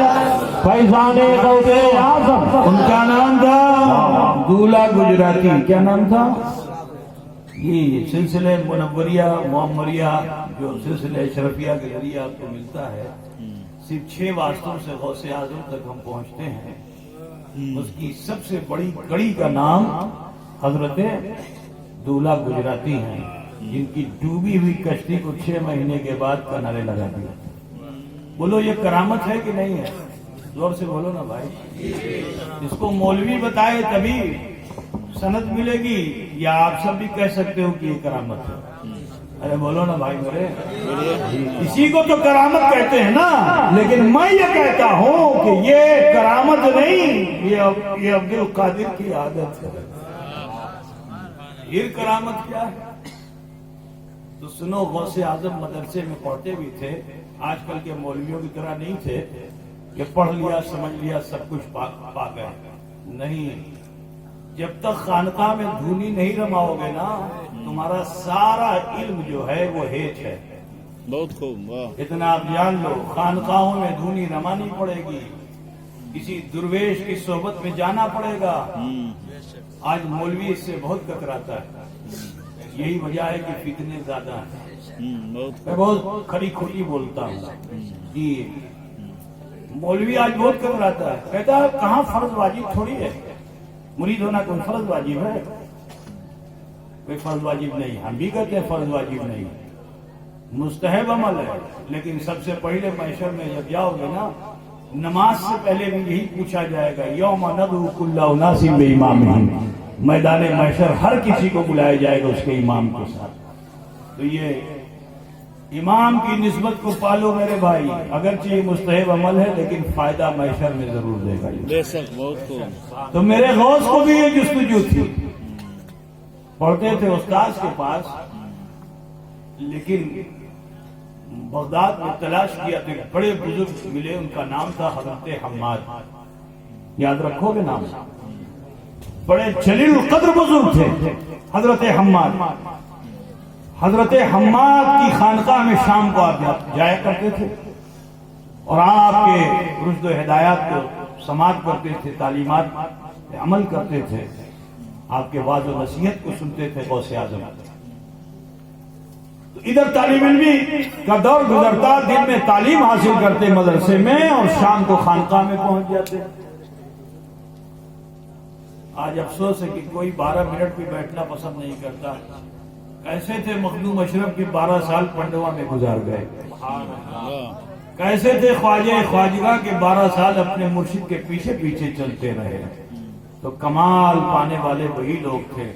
فیضان غوث اعظم، ان کا نام تھا دولا گجراتی. کیا نام تھا؟ یہ سلسلہ منوریہ معمریہ جو سلسلہ اشرفیہ کے ذریعے آپ کو ملتا ہے، صرف 6 واسطوں سے غوث اعظم تک ہم پہنچتے ہیں. اس کی سب سے بڑی کڑی کا نام حضرت دولا گجراتی ہیں، جن کی ڈوبی ہوئی کشتی کو 6 مہینے کے بعد کنارے لگا دیا. بولو یہ کرامت ہے کہ نہیں ہے؟ زور سے بولو نا بھائی. اس کو مولوی بتائے تبھی سند ملے گی، یا آپ سب بھی کہہ سکتے ہو کہ یہ کرامت ہے؟ ارے بولو نا بھائی میرے، اسی کو تو کرامت کہتے ہیں نا، لیکن میں یہ کہتا ہوں کہ یہ کرامت نہیں، یہ عبد القادر کی عادت ہے۔ یہ کرامت کیا ہے؟ تو سنو، غوث اعظم مدرسے میں پڑھتے بھی تھے، آج کل کے مولویوں کی طرح نہیں تھے کہ پڑھ لیا سمجھ لیا سب کچھ پا گئے، نہیں۔ جب تک خانقاہ میں دھونی نہیں رماؤ گے نا، تمہارا سارا علم جو ہے وہ ہیچ ہے۔ بہت خوب، واہ، اتنا آپ جان لو، خانقاہوں میں دھونی رمانی پڑے گی، کسی درویش کی صحبت میں جانا پڑے گا۔ آج مولوی اس سے بہت کتراتا ہے، یہی وجہ ہے کہ فتنے زیادہ ہیں۔ بہت میں بہت کھڑی کھڑی بولتا ہوں جی، مولوی آج بہت کتراتا ہے، کہتا ہے کہاں فرض واجب تھوڑی ہے، مرید ہونا کوئی فرض واجب ہے؟ کوئی فرض واجب نہیں، ہم بھی کہتے ہیں فرض واجب نہیں، مستحب عمل ہے۔ لیکن سب سے پہلے محشر میں جب جاؤ گے نا، نماز سے پہلے بھی یہی پوچھا جائے گا، یوم ندعو کل اناس بامامہم، میدان محشر ہر کسی کو بلایا جائے گا اس کے امام کے ساتھ۔ تو یہ امام کی نسبت کو پالو میرے بھائی، اگرچہ یہ مستحب عمل ہے لیکن فائدہ محشر میں ضرور دے گا۔ بے شک، بہت خوب، تو میرے غوث کو بھی یہ جستجو تھی، پڑھتے تھے استاذ کے پاس، لیکن بغداد میں تلاش کیا تو ایک بڑے بزرگ ملے، ان کا نام تھا حضرت حماد، یاد رکھو گے نام، بڑے جلیل القدر بزرگ تھے حضرت حماد۔ حضرت حماد کی خانقاہ میں شام کو آپ جایا کرتے تھے اور آپ کے رشد و ہدایات کو سماعت کرتے تھے، تعلیمات پہ عمل کرتے تھے، آپ کے وعظ و نصیحت کو سنتے تھے غوث اعظم۔ تو ادھر تعلیم علمی کا دور گزرتا، دن میں تعلیم حاصل کرتے مدرسے میں اور شام کو خانقاہ میں پہنچ جاتے۔ آج افسوس ہے کہ کوئی 12 منٹ بھی بیٹھنا پسند نہیں کرتا۔ کیسے تھے مخدوم اشرف کے 12 سال پنڈوا میں گزار گئے، کیسے تھے خواجہ خواجگاہ کے 12 سال اپنے مرشد کے پیچھے پیچھے چلتے رہے۔ تو کمال پانے والے وہی لوگ تھے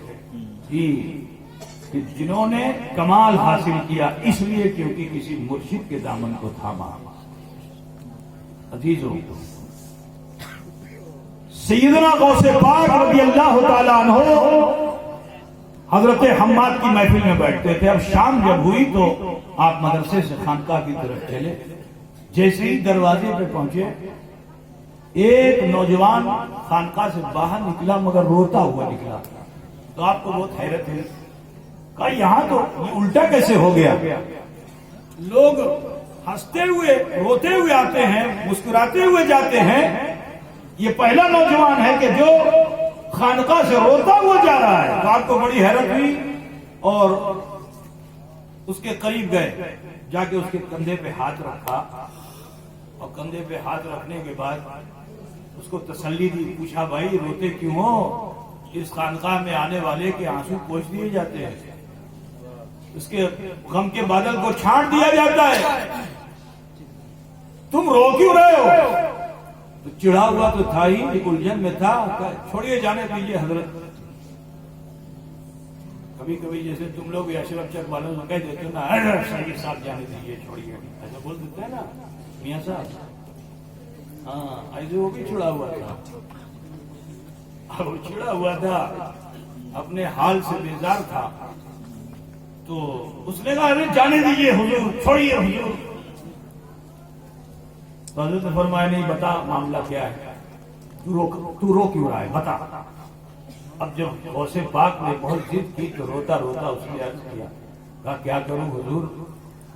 کہ جنہوں نے کمال حاصل کیا اس لیے کیونکہ کسی مرشد کے دامن کو تھاما۔ عزیزو، سیدنا غوث پاک رضی اللہ تعالیٰ عنہ حضرت حماد کی محفل میں بیٹھتے تھے۔ اب شام جب ہوئی تو آپ مدرسے سے خانقاہ کی طرف چلے، جیسے ہی دروازے پہ پہنچے ایک نوجوان خانقاہ سے باہر نکلا مگر روتا ہوا نکلا۔ تو آپ کو بہت حیرت ہے، کہا یہاں تو یہ الٹا کیسے ہو گیا؟ لوگ ہنستے ہوئے روتے ہوئے آتے ہیں، مسکراتے ہوئے جاتے ہیں، یہ پہلا نوجوان ہے کہ جو خانقاہ سے روتا ہوا جا رہا ہے۔ تو آپ کو بڑی حیرت ہوئی اور اس کے قریب گئے، جا کے اس کے کندھے پہ ہاتھ رکھا اور کندھے پہ ہاتھ رکھنے کے بعد اس کو تسلی دی، پوچھا بھائی روتے کیوں ہو؟ اس خانقاہ میں آنے والے کے آنسو پوچھ دیے جاتے ہیں، اس کے غم کے بادل کو چھانٹ دیا جاتا ہے، تم رو کیوں رہے ہو؟ تو چڑھا ہوا تو تھا ہی، ایک الجھن میں تھا، چھوڑیے جانے دیجیے حضرت۔ کبھی کبھی جیسے تم لوگ اشرف چک والوں سے کہہ دیتے نا سید صاحب جانے دیجیے، چھوڑیے، ایسا بول دیتے ہیں نا میاں صاحب، ہاں ایسے وہ بھی چھڑا ہوا تھا۔ اب وہ چھڑا ہوا تھا، اپنے حال سے بیزار تھا، تو اس نے کہا ارے جانے دیجیے حضور، چھوڑیے حضور۔ تو حضرت نے فرمایا نہیں، بتا معاملہ کیا ہے، تو رو کیوں رہا ہے، بتا۔ اب جب غوث پاک نے بہت ضد کی تو روتا روتا اس نے عرض کیا، کہا کیا کروں حضور،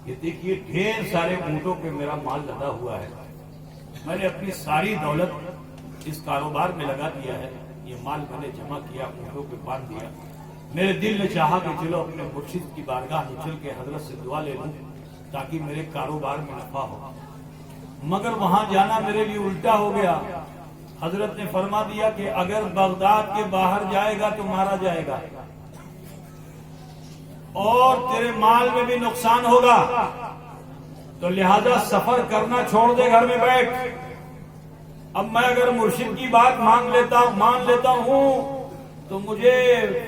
یہ دیکھیے ڈھیر سارے اونٹوں پہ میرا مال لدا ہوا ہے، میں نے اپنی ساری دولت اس کاروبار میں لگا دیا ہے، یہ مال میں نے جمع کیا، اونٹوں پہ باندھ دیا، میرے دل نے چاہا کہ چلو اپنے مرشد کی بارگاہ میں چل کے حضرت سے دعا لے لوں تاکہ میرے کاروبار میں نفع ہو، مگر وہاں جانا میرے لیے الٹا ہو گیا۔ حضرت نے فرما دیا کہ اگر بغداد کے باہر جائے گا تو مارا جائے گا اور تیرے مال میں بھی نقصان ہوگا، تو لہذا سفر کرنا چھوڑ دے، گھر میں بیٹھ۔ اب میں اگر مرشد کی بات مان لیتا ہوں تو مجھے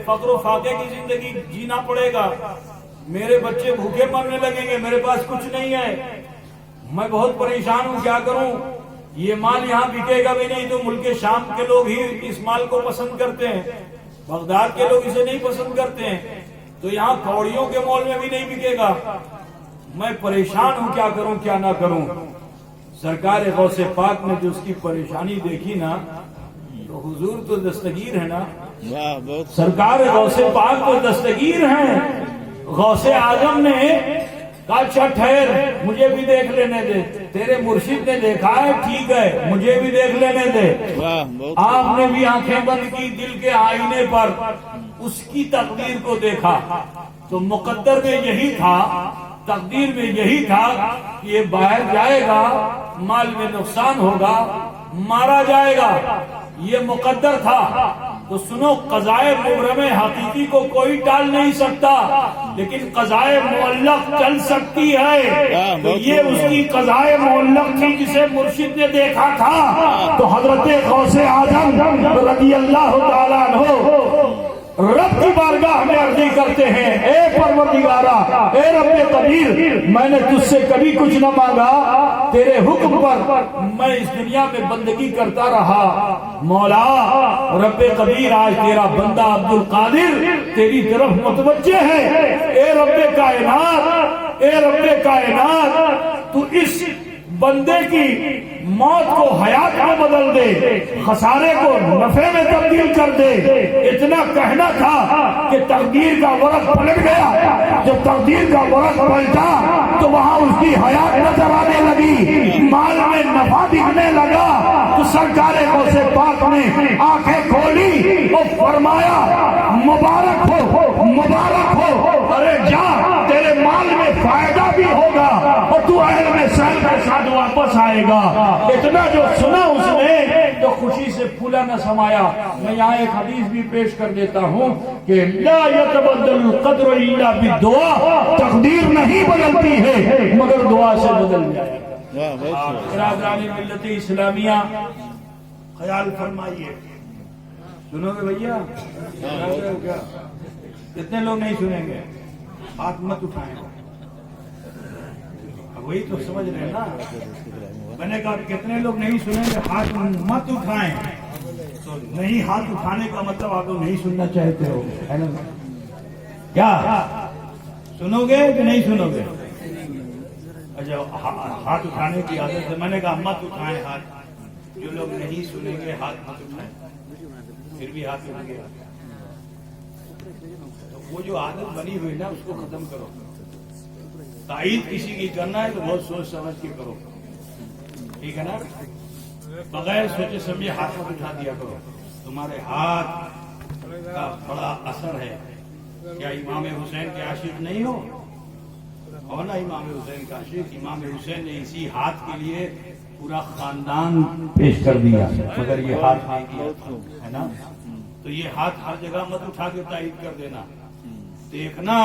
فقر و فاقے کی زندگی جینا پڑے گا، میرے بچے بھوکے مرنے لگیں گے، میرے پاس کچھ نہیں ہے، میں بہت پریشان ہوں، کیا کروں؟ یہ مال یہاں بکے گا بھی نہیں تو ملک شام کے لوگ ہی اس مال کو پسند کرتے ہیں، بغداد کے لوگ اسے نہیں پسند کرتے ہیں، تو یہاں کوڑیوں کے مول میں بھی نہیں بکے گا، میں پریشان ہوں، کیا کروں کیا نہ کروں؟ سرکار غوث پاک نے جو اس کی پریشانی دیکھی نا، تو حضور تو دستگیر ہے نا، واہ بہت سرکار غوث پاک تو دستگیر ہیں۔ غوث اعظم نے کہا اچھا ٹھہر، مجھے بھی دیکھ لینے دے، تیرے مرشد نے دیکھا ہے ٹھیک ہے، مجھے بھی دیکھ لینے دے۔ واہ بہت آپ نے بھی آنکھیں بند کی، دل کے آئینے پر اس کی تقدیر کو دیکھا، تو مقدر میں یہی تھا، تقدیر میں یہی تھا کہ یہ باہر جائے گا، مال میں نقصان ہوگا، مارا جائے گا، یہ مقدر تھا۔ تو سنو، قضائے مبرم حقیقی کو کوئی ٹال نہیں سکتا، لیکن قضائے معلق چل سکتی ہے، تو یہ اس کی قضائے معلق تھی جسے مرشد نے دیکھا تھا۔ تو حضرت غوث اعظم رضی اللہ تعالیٰ عنہ رب کی بارگاہ میں عرضی کرتے ہیں، اے پروردگارا، اے رب قدیر، میں نے تجھ سے کبھی کچھ نہ مانگا، تیرے حکم پر میں اس دنیا میں بندگی کرتا رہا، مولا رب قدیر آج تیرا بندہ عبد القادر تیری طرف متوجہ ہے، اے رب کائنات، اے رب کائنات، تو اس بندے کی موت کو حیات میں بدل دے، خسارے کو نفع میں تبدیل کر دے۔ اتنا کہنا تھا کہ تقدیر کا ورق پلٹ گیا، جب تقدیر کا ورق پلٹا تو وہاں اس کی حیات نظر آنے لگی، مال میں نفع دکھنے لگا، تو سرکار غوث پاک نے آنکھیں کھولی اور فرمایا مبارک ہو، مبارک ہو، ارے جا، تیرے مال میں فائدہ بھی ہوگا اور تو اہل میں سہل کے ساتھ واپس آئے گا۔ اتنا جو سنا اس نے تو خوشی سے پھولا نہ سمایا۔ میں یہاں ایک حدیث بھی پیش کر دیتا ہوں کہ لا يتبدل القدر الا بالدعاء، تقدیر نہیں بدلتی ہے مگر دعا سے بدل جائے گا۔ واہ بہت برادران ملت اسلامیہ خیال فرمائیے، سنو گے بھیا؟ کتنے لوگ نہیں سنیں گے؟ ہاتھ مت اٹھائیں، وہی تو سمجھ رہے ہیں نا، میں نے کہا کتنے لوگ نہیں سنیں گے، ہاتھ مت اٹھائیں، تو نہیں ہاتھ اٹھانے کا مطلب آپ لوگ نہیں سننا چاہتے ہو، ہے نا؟ کیا سنو گے کہ نہیں سنو گے؟ اچھا، ہاتھ اٹھانے کی عادت ہے، میں نے کہا مت اٹھائیں ہاتھ، جو لوگ نہیں سنیں گے ہاتھ مت اٹھائیں، پھر بھی ہاتھ اٹھ گیا، تو وہ جو عادت بنی ہوئی نا اس کو ختم کرو۔ تائید کسی کی کرنا ہے تو بہت سوچ سمجھ کے کرو، ٹھیک ہے نا؟ بغیر سوچے سمجھے ہاتھ مت اٹھا دیا کرو، تمہارے ہاتھ کا بڑا اثر ہے۔ کیا امام حسین کے عاشق نہیں ہو نا؟ امام حسین کا عاشق، امام حسین نے اسی ہاتھ کے لیے پورا خاندان پیش کر دیا، مگر یہ ہاتھ نہیں کیا، ہے نا؟ تو یہ ہاتھ ہر جگہ مت اٹھا کے تائید کر دینا، دیکھنا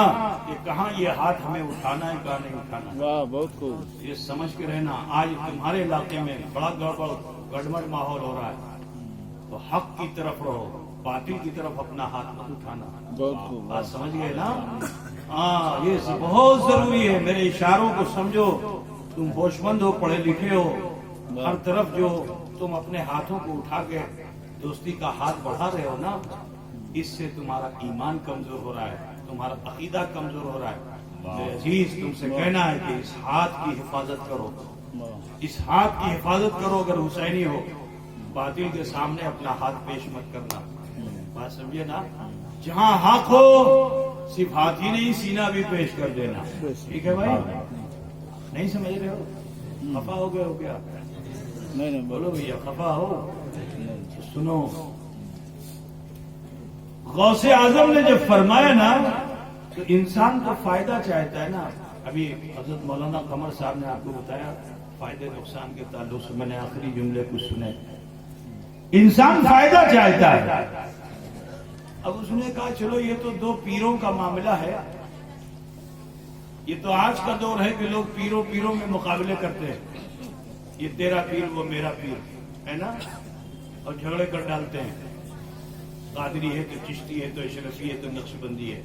کہ کہاں یہ ہاتھ ہمیں اٹھانا ہے کہاں نہیں اٹھانا۔ واہ بہت خوب، یہ سمجھ کے رہنا، آج تمہارے علاقے میں بڑا گڑبڑ ماحول ہو رہا ہے، تو حق کی طرف رہو، باطل کی طرف اپنا ہاتھ مت اٹھانا۔ بہت خوب، بات سمجھ گئے نا؟ ہاں، یہ بہت ضروری ہے، میرے اشاروں کو سمجھو، تم ہوش مند ہو، پڑھے لکھے ہو، ہر طرف جو تم اپنے ہاتھوں کو اٹھا کے دوستی کا ہاتھ بڑھا رہے ہو نا، اس سے تمہارا ایمان کمزور ہو رہا ہے، تمہارا عقیدہ کمزور ہو رہا ہے۔ میرے عزیز، تم سے کہنا ہے کہ اس ہاتھ کی حفاظت کرو، اس ہاتھ کی حفاظت کرو، اگر حسینی ہو، باطل کے سامنے اپنا ہاتھ پیش مت کرنا۔ بات سمجھے نا؟ جہاں حق ہو صرف ہاتھ ہی نہیں، سینہ بھی پیش کر دینا، ٹھیک ہے بھائی؟ نہیں سمجھ رہے ہو؟ خفا ہو گئے ہو کیا؟ نہیں بولو بھیا، خفا ہو؟ سنو، غوث اعظم نے جب فرمایا نا تو انسان تو فائدہ چاہتا ہے نا۔ ابھی حضرت مولانا قمر صاحب نے آپ کو بتایا فائدے نقصان کے تعلق سے، میں نے آخری جملے کچھ سنے، انسان فائدہ چاہتا ہے۔ اب اس نے کہا چلو یہ تو دو پیروں کا معاملہ ہے، یہ تو آج کا دور ہے کہ لوگ پیروں میں مقابلے کرتے ہیں، یہ تیرا پیر وہ میرا پیر، ہے نا؟ اور جھگڑے کر ڈالتے ہیں، قادری ہے تو چشتی ہے تو اشرفی ہے تو نقشبندی ہے،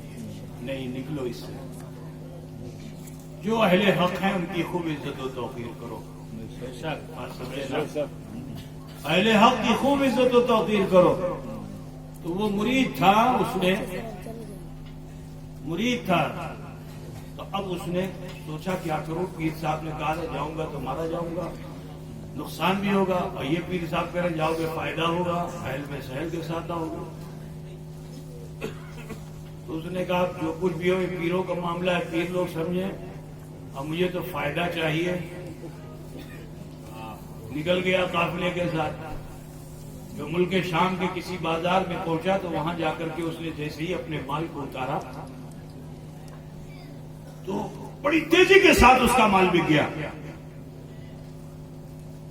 نہیں، نکلو اس سے، جو اہل حق ہیں ان کی خوب عزت و توقیر کرو. بات سمجھے نا؟ اہل حق کی خوب عزت و توقیر کرو. تو وہ مرید تھا، اس نے مرید تھا، تو اب اس نے سوچا کیا کروں. پیر صاحب نے کہا جاؤں گا تو مارا جاؤں گا، نقصان بھی ہوگا، اور یہ پیر صاحب کہہ رہے جاؤ گے فائدہ ہوگا، اہل میں سہل کے ساتھ ہوگا. تو اس نے کہا جو کچھ بھی ہو یہ پیروں کا معاملہ ہے، پیر لوگ سمجھیں، اور مجھے تو فائدہ چاہیے. نکل گیا قافلے کے ساتھ. جو ملک شام کے کسی بازار میں پہنچا تو وہاں جا کر کے اس نے جیسے ہی اپنے مال کو اتارا تو بڑی تیزی کے ساتھ اس کا مال بک گیا.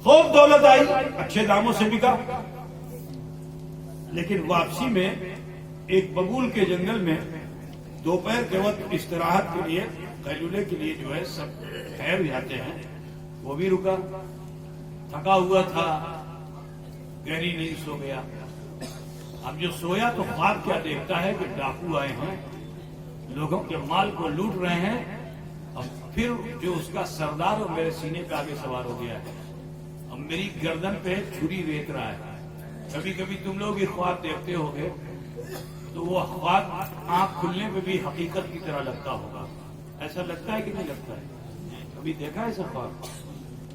خوب دولت آئی، اچھے داموں سے بکا. لیکن واپسی میں ایک ببول کے جنگل میں دوپہر کے وقت استراحت کے لیے، قیلولے کے لیے جو ہے سب ٹھہر جاتے ہیں، وہ بھی رکا. تھکا ہوا تھا، گہری نیند سو گیا. اب جو سویا تو خواب کیا دیکھتا ہے کہ ڈاکو آئے ہیں، لوگوں کے مال کو لوٹ رہے ہیں، اور پھر جو اس کا سردار اور میرے سینے پہ آگے سوار ہو گیا ہے، اب میری گردن پہ چھری ریت رہا ہے. کبھی کبھی تم لوگ یہ خواب دیکھتے ہوگے تو وہ خواب آنکھ کھلنے پہ بھی حقیقت کی طرح لگتا ہوگا. ایسا لگتا ہے کہ نہیں لگتا ہے؟ کبھی دیکھا ایسا خواب؟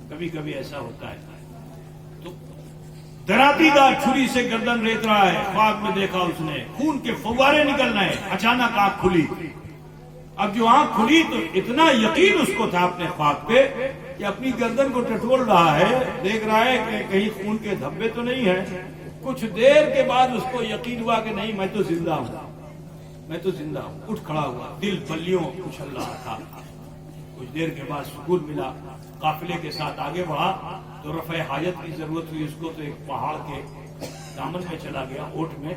کبھی کبھی ایسا ہوتا ہے. تو دراتی دار چھری سے گردن ریت رہا ہے. خواب میں دیکھا اس نے خون کے فوارے نکل رہے ہیں. اچانک آنکھ کھلی. اب جو آنکھ کھلی تو اتنا یقین اس کو تھا اپنے خواب پہ کہ اپنی گردن کو ٹٹول رہا ہے، دیکھ رہا ہے کہ کہیں خون کے دھبے تو نہیں ہیں. کچھ دیر کے بعد اس کو یقین ہوا کہ نہیں، میں تو زندہ ہوں، میں تو زندہ ہوں. اٹھ کھڑا ہوا، دل بلیوں اچھل رہا تھا. کچھ دیر کے بعد سکون ملا. قافلے کے ساتھ آگے بڑھا تو رفع حاجت کی ضرورت ہوئی اس کو. تو ایک پہاڑ کے دامن میں چلا گیا، اوٹ میں،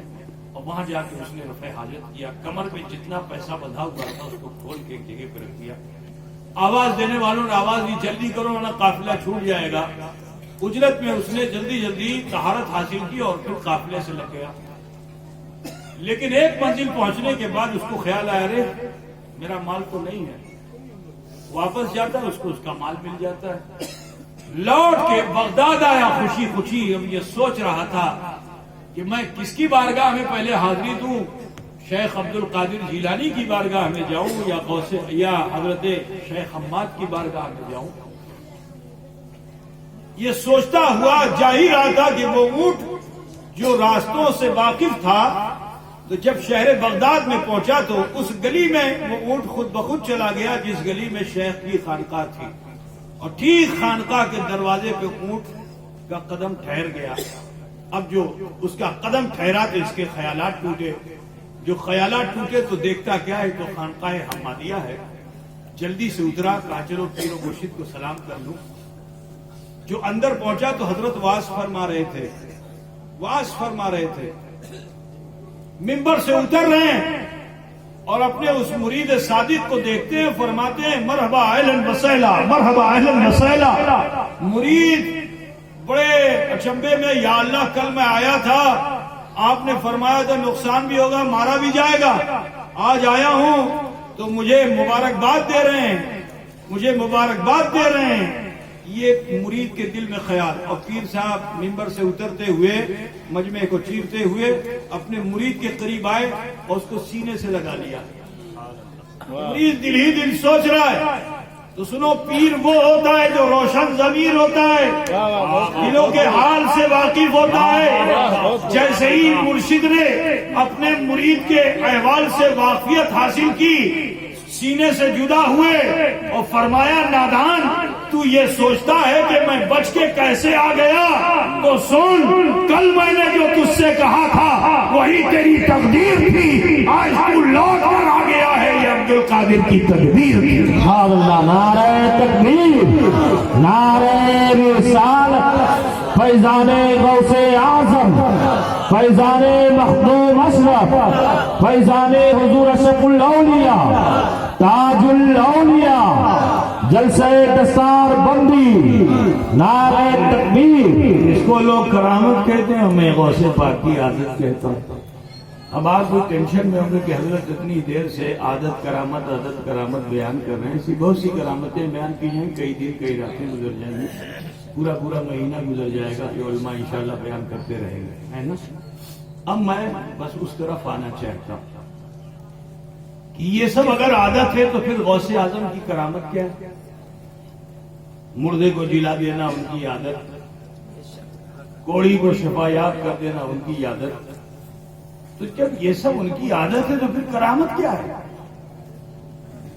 اور وہاں جا کے اس نے رفع حاجت کیا. کمر میں جتنا پیسہ بندھا ہوا تھا اس کو کھول کے ایک جگہ پہ رکھ دیا. آواز دینے والوں نے آواز دی جلدی کرو ورنہ قافلہ چھوٹ جائے گا. اجرت میں اس نے جلدی جلدی طہارت حاصل کی اور پھر قافلے سے لگ گیا. لیکن ایک منزل پہنچنے کے بعد اس کو خیال آیا رے میرا مال تو نہیں ہے. واپس جاتا اس کو اس کا مال مل جاتا ہے. لوٹ کے بغداد آیا خوشی خوشی. اب یہ سوچ رہا تھا کہ میں کس کی بارگاہ میں پہلے حاضری دوں، شیخ عبد القادر جیلانی کی بارگاہ میں جاؤں یا حضرت شیخ حماد کی بارگاہ میں جاؤں. یہ سوچتا ہوا جا ہی رہا تھا کہ وہ اونٹ جو راستوں سے واقف تھا، تو جب شہر بغداد میں پہنچا تو اس گلی میں وہ اونٹ خود بخود چلا گیا جس گلی میں شیخ کی خانقاہ تھی. اور ٹھیک خانقاہ کے دروازے پہ اونٹ کا قدم ٹھہر گیا. اب جو اس کا قدم ٹھہرا تو اس کے خیالات ٹوٹے. جو خیالات ٹوٹے تو دیکھتا کیا ہے تو خانقاہ حمادیہ ہے. جلدی سے اترا، کہا چلو پیر و مرشد کو سلام کر لوں. جو اندر پہنچا تو حضرت واعظ فرما رہے تھے. منبر سے اتر رہے ہیں اور اپنے اس مرید صادق کو دیکھتے ہیں، فرماتے ہیں مرحبا اہلاً وسہلا، مرحبا اہلاً وسہلا. مرید بڑے اچنبے میں، یا اللہ کل میں آیا تھا، آپ نے فرمایا تھا نقصان بھی ہوگا، مارا بھی جائے گا. آج آیا ہوں تو مجھے مبارکباد دے رہے ہیں. یہ مرید کے دل میں خیال. اور پیر صاحب منبر سے اترتے ہوئے مجمع کو چیرتے ہوئے اپنے مرید کے قریب آئے اور اس کو سینے سے لگا لیا. مرید دل ہی دل سوچ رہا ہے. تو سنو، پیر وہ ہوتا ہے جو روشن ضمیر ہوتا ہے، دلوں کے حال سے واقف ہوتا ہے. جیسے ہی مرشد نے اپنے مرید کے احوال سے واقفیت حاصل کی، سینے سے جدا ہوئے اور فرمایا نادان، تو یہ سوچتا ہے کہ میں بچ کے کیسے آ گیا؟ تو سن، کل میں نے جو تجھ سے کہا تھا وہی تیری تقدیر تھی. آج تو لوٹ کر آ گیا ہے، یہ عبد القادر کی تقدیر تھی. اللہ، نعرہ تکبیر، نعرہ رسالت، فیضان غوث اعظم، فیضان مخدوم اشرف، فیضان حضور اشرف الاولیاء، تاج الاولیاء، جلسہ دستار بندی، نعرہ تکبیر. اس کو لوگ کرامت کہتے ہیں، میں غوث پاک کی عادت کہتا ہوں. اب آپ کوئی ٹینشن میں ہوں گے کہ حضرت اتنی دیر سے عادت کرامت بیان کر رہے ہیں، ایسی بہت سی کرامتیں بیان کی ہیں، کئی دن کئی راتیں گزر جائیں گی، پورا مہینہ گزر جائے گا، یہ علماء انشاءاللہ بیان کرتے رہیں گے، ہے نا؟ اب میں بس اس طرف آنا چاہتا ہوں کہ یہ سب اگر عادت ہے تو پھر غوث اعظم کی کرامت کیا ہے؟ مردے کو جلا دینا ان کی عادت، کوڑی کو شفا یاب کر دینا ان کی عادت، تو جب یہ سب ان کی عادت ہے تو پھر کرامت کیا ہے؟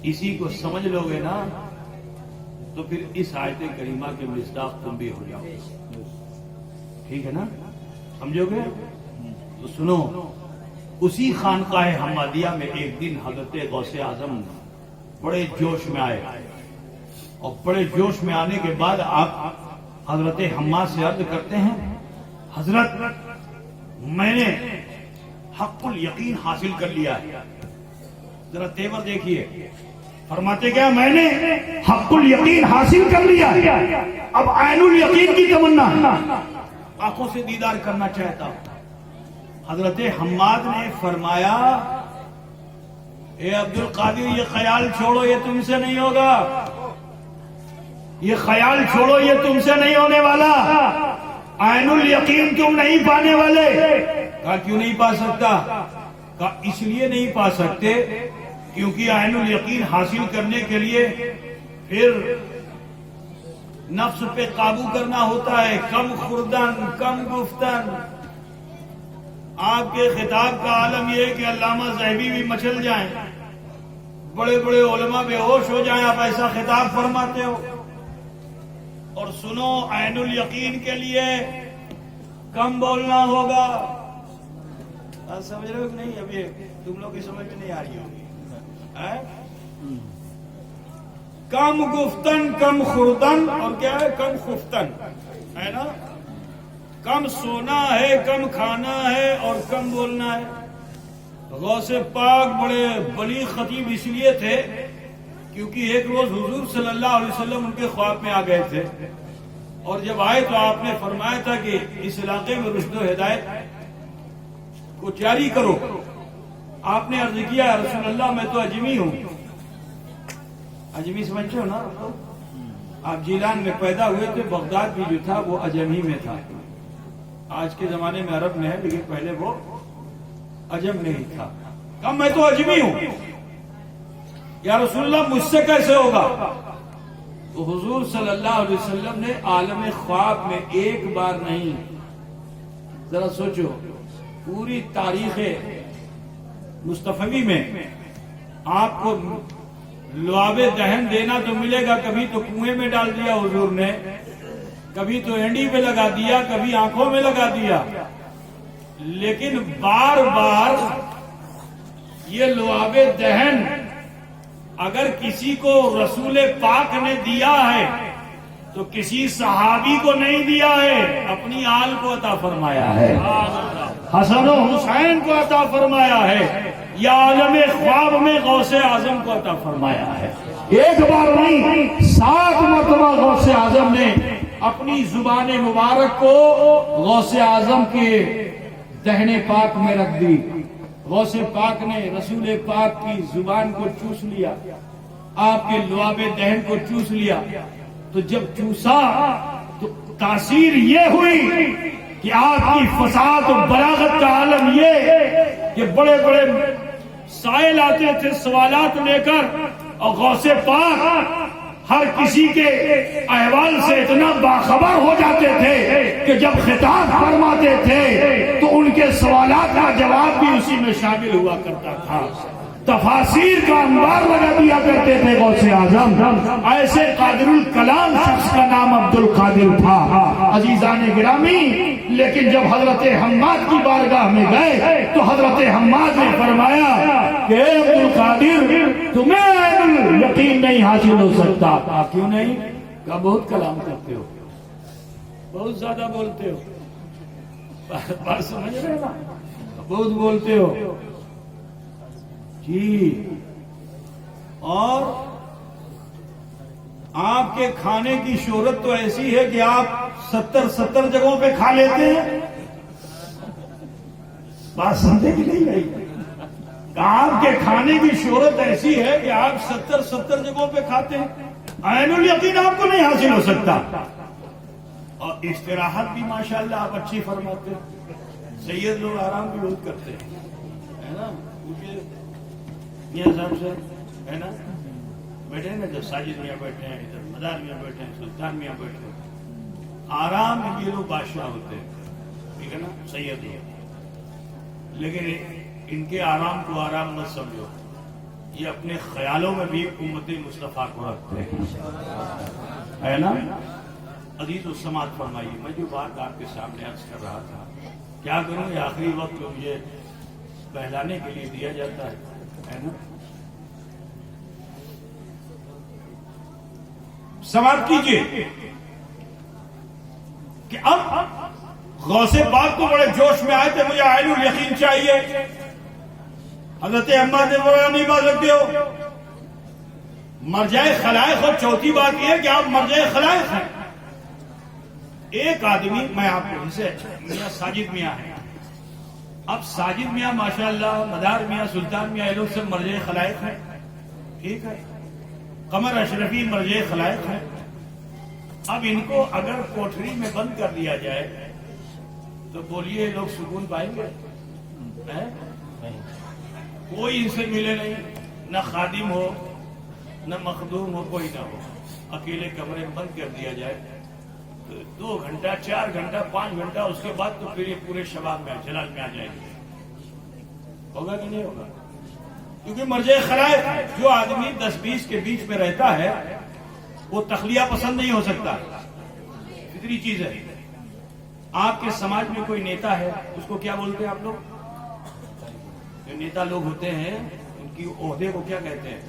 اسی کو سمجھ لو گے نا تو پھر اس آیت کریمہ کے مصداق تم بھی ہو جاؤ، ٹھیک ہے نا؟ سمجھو گے؟ تو سنو، اسی خانقاہ حمادیہ میں ایک دن حضرت غوث اعظم بڑے جوش میں آئے، اور بڑے جوش میں آنے کے بعد آپ حضرت حماد سے عرض کرتے ہیں، حضرت میں نے حق الیقین حاصل کر لیا ہے۔ ذرا تیور دیکھیے، فرماتے کیا؟ میں نے حق الیقین حاصل کر لیا ہے، اب عین الیقین کی تمنا، آنکھوں سے دیدار کرنا چاہتا ہوں۔ حضرت حماد نے فرمایا، اے عبد القادر، یہ خیال چھوڑو، یہ تم سے نہیں ہوگا، یہ خیال چھوڑو، یہ تم سے نہیں ہونے والا، عین الیقین تم نہیں پانے والے۔ کہا کیوں نہیں پا سکتا؟ کہا اس لیے نہیں پا سکتے کیونکہ عین الیقین حاصل کرنے کے لیے پھر نفس پہ قابو کرنا ہوتا ہے، کم خوردن کم گفتن۔ آپ کے خطاب کا عالم یہ ہے کہ علامہ ذہبی بھی مچل جائیں، بڑے بڑے علماء بے ہوش ہو جائیں، آپ ایسا خطاب فرماتے ہو۔ اور سنو، عین الیقین کے لیے کم بولنا ہوگا۔ آپ سمجھ رہے ہو کہ نہیں؟ اب یہ تم لوگ کی سمجھ میں نہیں آ رہی ہوگی۔ کم گفتن کم خوردن، اور کیا ہے؟ کم خفتن، ہے نا؟ کم سونا ہے، کم کھانا ہے، اور کم بولنا ہے۔ غوث پاک بڑے بلیغ خطیب اس لیے تھے کیونکہ ایک روز حضور صلی اللہ علیہ وسلم ان کے خواب میں آ گئے تھے، اور جب آئے تو آپ نے فرمایا تھا کہ اس علاقے میں رشد و ہدایت کو جاری کرو۔ آپ نے عرض کیا، رسول اللہ میں تو اجمی ہوں۔ اجمی سمجھتے ہو نا؟ آپ جیلان میں پیدا ہوئے تھے، بغداد بھی جو تھا وہ اجمی میں تھا، آج کے زمانے میں عرب میں ہے لیکن پہلے وہ عجم میں ہی تھا۔ کہا میں تو اجمی ہوں، یا رسول اللہ مجھ سے کیسے ہوگا؟ تو حضور صلی اللہ علیہ وسلم نے عالم خواب میں ایک بار نہیں، ذرا سوچو، پوری تاریخ مصطفی میں آپ کو لعاب دہن دینا تو ملے گا، کبھی تو کنویں میں ڈال دیا حضور نے، کبھی تو اینڈی پہ لگا دیا، کبھی آنکھوں میں لگا دیا، لیکن بار بار یہ لعاب دہن اگر کسی کو رسول پاک نے دیا ہے تو کسی صحابی کو نہیں دیا ہے، اپنی آل کو عطا فرمایا ہے، حسن و حسین کو عطا فرمایا ہے، یا عالم خواب میں غوث اعظم کو عطا فرمایا ہے۔ ایک بار نہیں، 7 مرتبہ غوث اعظم نے اپنی زبان مبارک کو غوث اعظم کے دہنے پاک میں رکھ دی۔ غوث پاک نے رسول پاک کی زبان کو چوس لیا، آپ کے لعاب دہن کو چوس لیا، تو جب چوسا تو تاثیر یہ ہوئی کہ آپ کی فصاحت و بلاغت کا عالم یہ کہ بڑے بڑے سائل آتے تھے سوالات لے کر، اور غوث پاک ہر کسی کے احوال سے اتنا باخبر ہو جاتے تھے کہ جب خطاب فرماتے تھے تو ان کے سوالات کا جواب بھی اسی میں شامل ہوا کرتا تھا۔ تفاسیر کا انبار لگا دیا کرتے تھے غوث اعظم۔ ایسے قادر الکلام شخص کا نام عبد القادر تھا۔ عزیزان گرامی، لیکن جب حضرت حماد کی بارگاہ میں گئے تو حضرت حماد نے فرمایا کہ عبد القادر تمہیں یقین نہیں حاصل ہو سکتا۔ کیوں نہیں؟ کہا بہت کلام کرتے ہو، بہت زیادہ بولتے ہو، بات سمجھ رہے نا؟ بہت بولتے ہو جی، اور آپ کے کھانے کی شہرت تو ایسی ہے کہ آپ 70 جگہوں پہ کھا لیتے ہیں، بات سمجھے کہ نہیں بھائی؟ آپ کے کھانے کی شہرت ایسی ہے کہ آپ 70 جگہوں پہ کھاتے ہیں، عین الیقین آپ کو نہیں حاصل ہو سکتا. اور استراحت بھی ماشاءاللہ آپ اچھی فرماتے ہیں. سید لوگ آرام بھی بہت کرتے ہیں، ہے نا؟ پوچھیے میاں صاحب سے، ہے نا؟ بیٹھے ہیں نا، جب ساجد میاں بیٹھے ہیں، ادھر مدار میاں بیٹھے ہیں، سلطان میاں بیٹھے ہیں، آرام میں یہ لوگ بادشاہ ہوتے ہیں، ٹھیک ہے نا؟ سید لوگ. لیکن ان کے آرام کو آرام مت سمجھو، یہ اپنے خیالوں میں بھی امت مصطفیٰ کو رکھتے ہیں، ہے نا؟ عزیز و سماعت فرمائیے. میں جو بات آپ کے سامنے عرض کر رہا تھا، کیا کروں یہ آخری وقت مجھے بہلانے کے لیے دیا جاتا ہے نا؟ سوال کیجئے کہ اب غوث پاک کو بڑے جوش میں آئے تھے، مجھے عین الیقین چاہیے. حضرت عمر نے بولا نہیں پا سکتے ہو، مرجع خلائق. اور چوتھی بات یہ ہے کہ آپ مرجع خلائق ہیں. ایک آدمی، میں آپ کو ان سے میاں ساجد میاں ہیں، اب ساجد میاں ماشاءاللہ، مدار میاں، سلطان میاں، یہ لوگ سب مرجع خلائق ہیں، ٹھیک ہے؟ قمر اشرفی مرجع خلائق ہیں. اب ان کو اگر کوٹری میں بند کر دیا جائے تو بولیے لوگ سکون پائیں گے؟ کوئی ان سے ملے نہیں، نہ خادم ہو نہ مخدوم ہو، کوئی نہ ہو. اکیلے کمرے میں بند کر دیا جائے تو 2 گھنٹہ 4 گھنٹہ 5 گھنٹہ، اس کے بعد تو پھر یہ پورے شباب میں جلال میں آ جائیں گے. ہوگا کہ نہیں ہوگا؟ کیونکہ مرجع خلائق ہے. جو آدمی 10-20 کے بیچ میں رہتا ہے وہ تخلیہ پسند نہیں ہو سکتا، فطری چیز ہے. آپ کے سماج میں کوئی نیتا ہے، اس کو کیا بولتے ہیں آپ لوگ؟ جو نیتا لوگ ہوتے ہیں ان کی عہدے کو کیا کہتے ہیں؟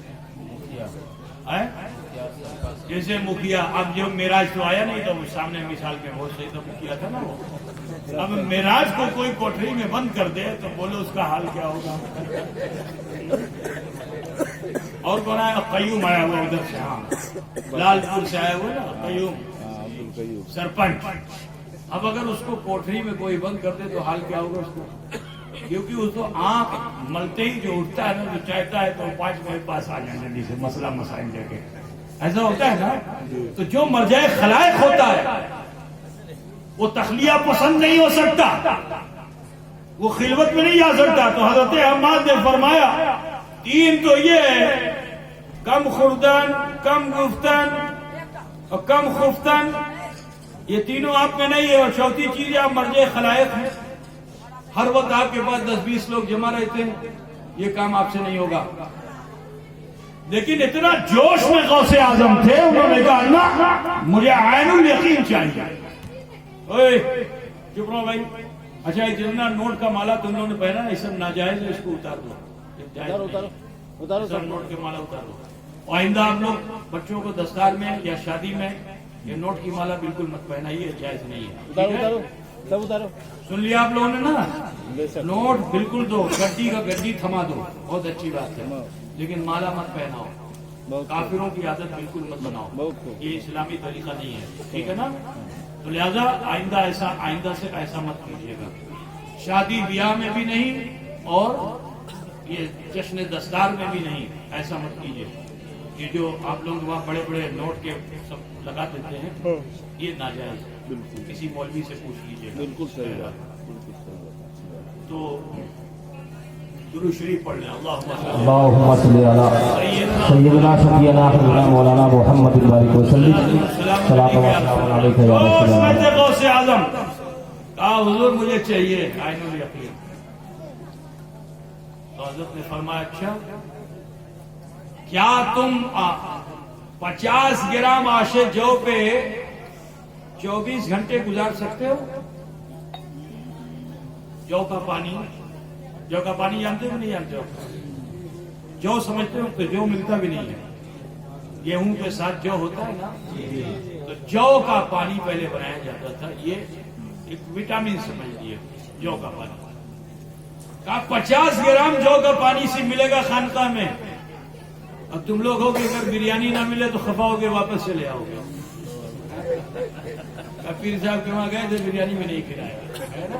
جیسے مکھیا. اب جو معراج تو آیا نہیں تو سامنے مثال میں بہت صحیح تو مکھیا تھا نا وہ. اب معراج کو کوئی کوٹری میں بند کر دے تو بولو اس کا حال کیا ہوگا. اور کون آیا؟ قیوم آیا ہوا ادھر سے، ہاں لال پور سے آیا ہوا نا قیوم سرپنچ. اب اگر اس کو کوٹری میں کوئی بند کر دے تو حال کیا ہوگا اس کو؟ کیونکہ اس کو آنکھ ملتے ہی جو اٹھتا ہے نا، جو چاہتا ہے تو 5 میرے پاس آ جائیں جلدی سے مسئلہ مسائل لے کے. ایسا ہوتا ہے نا. تو جو مرجع خلائق ہوتا ہے وہ تخلیہ پسند نہیں ہو سکتا، وہ خلوت میں نہیں جا سکتا. تو حضرت حماد نے فرمایا 3 تو یہ ہے، کم خوردن، کم گفتن اور کم خفتن. یہ تینوں آپ میں نہیں ہے. اور چوتھی چیز آپ مرجع خلائق ہیں. ہر وقت آپ کے پاس 10-20 لوگ جمع رہتے ہیں، یہ کام آپ سے نہیں ہوگا. لیکن اتنا جوش میں غوث اعظم تھے، انہوں نے کہا نا مجھے عین الیقین چاہیے. چپ رہو بھائی. اچھا جتنا نوٹ کا مالا تم لوگوں نے پہنا ہے یہ سب ناجائز ہے، اس کو اتار دو. سب نوٹ کے مالا اتار دو. آئندہ آپ لوگ بچوں کو دستار میں یا شادی میں یہ نوٹ کی مالا بالکل مت پہنائیے، جائز نہیں ہے. سن لیا آپ لوگوں نے نا؟ نوٹ بالکل دو، گڈی کا گڈی تھما دو، بہت اچھی بات ہے، لیکن مالا مت پہناؤ. کافروں کی عادت بالکل مت بناؤ، یہ اسلامی طریقہ نہیں ہے، ٹھیک ہے نا؟ تو لہذا آئندہ سے ایسا مت کیجیے گا. شادی بیاہ میں بھی نہیں اور یہ جشن دستار میں بھی نہیں، ایسا مت کیجیے. یہ جو آپ لوگ وہاں بڑے بڑے نوٹ کے سب لگا دیتے ہیں یہ ناجائز ہے. کسی مولوی سے پوچھ لیجیے. بالکل صحیح بات. تو درود شریف پڑھ لیں. اللہم صلی علی سیدنا شفیعنا حبیبنا مولانا محمد بارک وسلم. صلاۃ و سلام علیک یا رسول اللہ. غوث اعظم کہا حضور مجھے چاہیے عین الیقین. تو حضرت نے فرمایا اچھا کیا تم 50 گرام آشے جو پہ 24 گھنٹے گزار سکتے ہو؟ جو کا پانی جانتے ہو نہیں جانتے ہو؟ جو سمجھتے ہو تو جو ملتا بھی نہیں ہے. گیہوں کے ساتھ جو ہوتا ہے نا، تو جو کا پانی پہلے بنایا جاتا تھا. یہ ایک وٹامن سمجھ لیے جو کا پانی. کہا 50 گرام جو کا پانی سے ملے گا خانقاہ میں. اب تم لوگ ہو کہ اگر بریانی نہ ملے تو خفا ہو کے واپس چلے آؤ گے. پیر صاحب کے وہاں گئے تھے، بریانی میں نہیں کھلایا ہے نا.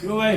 کیوں بھائی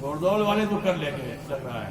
دوڑ دوڑ والے تو کر لیں گے لگ رہا ہے.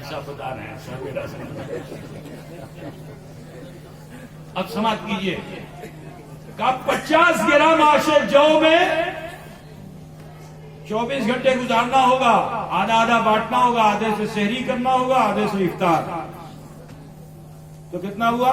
حصہ بتا رہے ہیں سربیلا سے. اب سماعت کیجئے کہ 50 گرام آشے جو میں 24 گھنٹے گزارنا ہوگا. آدھا آدھا بانٹنا ہوگا. آدھے سے سحری کرنا ہوگا, آدھے سے افطار. تو کتنا ہوا؟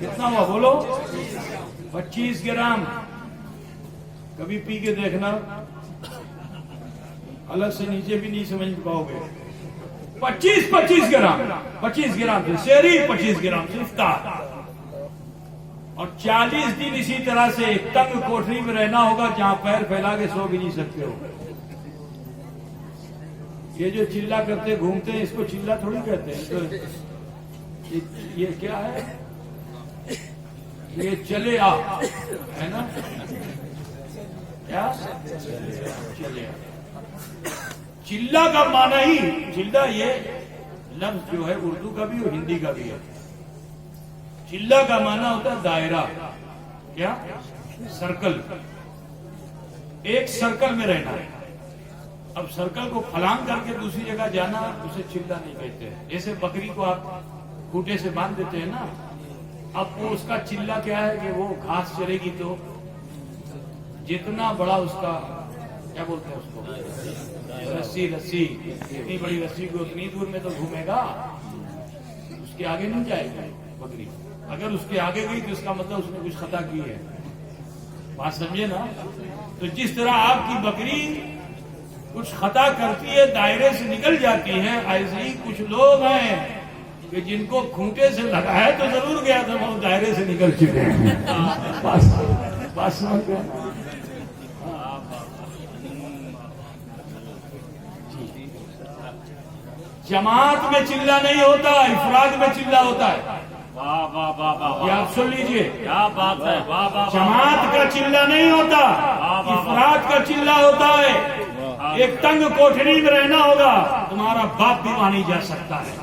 کتنا ہوا بولو؟ 25 گرام. کبھی پی کے دیکھنا, الگ سے نیچے بھی نہیں سمجھ پاؤ گے. 25 گرام 25 گرام سے سحری, 25 گرام سے افطار, اور 40 دن اسی طرح سے ایک تنگ کوٹری میں رہنا ہوگا جہاں پیر پھیلا کے سو بھی نہیں سکتے ہو. یہ جو چلہ کرتے گھومتے ہیں اس کو چلہ تھوڑی کہتے ہیں. یہ کیا ہے؟ یہ چلے آ ہے نا, کیا چلے آ. چلہ کا معنی ہی چلہ, یہ لفظ جو ہے اردو کا بھی اور ہندی کا بھی ہے. چلہ کا معنی ہوتا ہے دائرہ. کیا؟ سرکل. ایک سرکل میں رہنا ہے. اب سرکل کو پھلانگ کر کے دوسری جگہ جانا اسے چلہ نہیں کہتے. جیسے بکری کو آپ کھوٹے سے باندھ دیتے ہیں نا, اب وہ اس کا چلہ کیا ہے کہ وہ گھاس چرے گی تو جتنا بڑا اس کا کیا بولتے ہیں اس کو, رسی. اتنی بڑی رسی کو اتنی دور میں تو گھومے گا, اس کے آگے نہیں جائے گا بکری. اگر اس کے آگے گئی تو اس کا مطلب اس نے کچھ خطا کی ہے. بات سمجھے نا؟ تو جس طرح آپ کی بکری کچھ خطا کرتی ہے, دائرے سے نکل جاتی ہے, ایسے ہی کچھ لوگ ہیں کہ جن کو کھوٹے سے لگا ہے تو ضرور گیا تھا, وہ دائرے سے نکل چکے ہیں. بات سمجھ گئے؟ جماعت میں چلہ نہیں ہوتا, افراد میں چلہ ہوتا ہے. یہ آپ سن لیجئے, کیا بات ہے. جماعت کا چلہ نہیں ہوتا, افراد کا چلہ ہوتا ہے. ایک تنگ کوٹھری میں رہنا ہوگا. تمہارا باپ بھی وہاں نہیں جا سکتا ہے,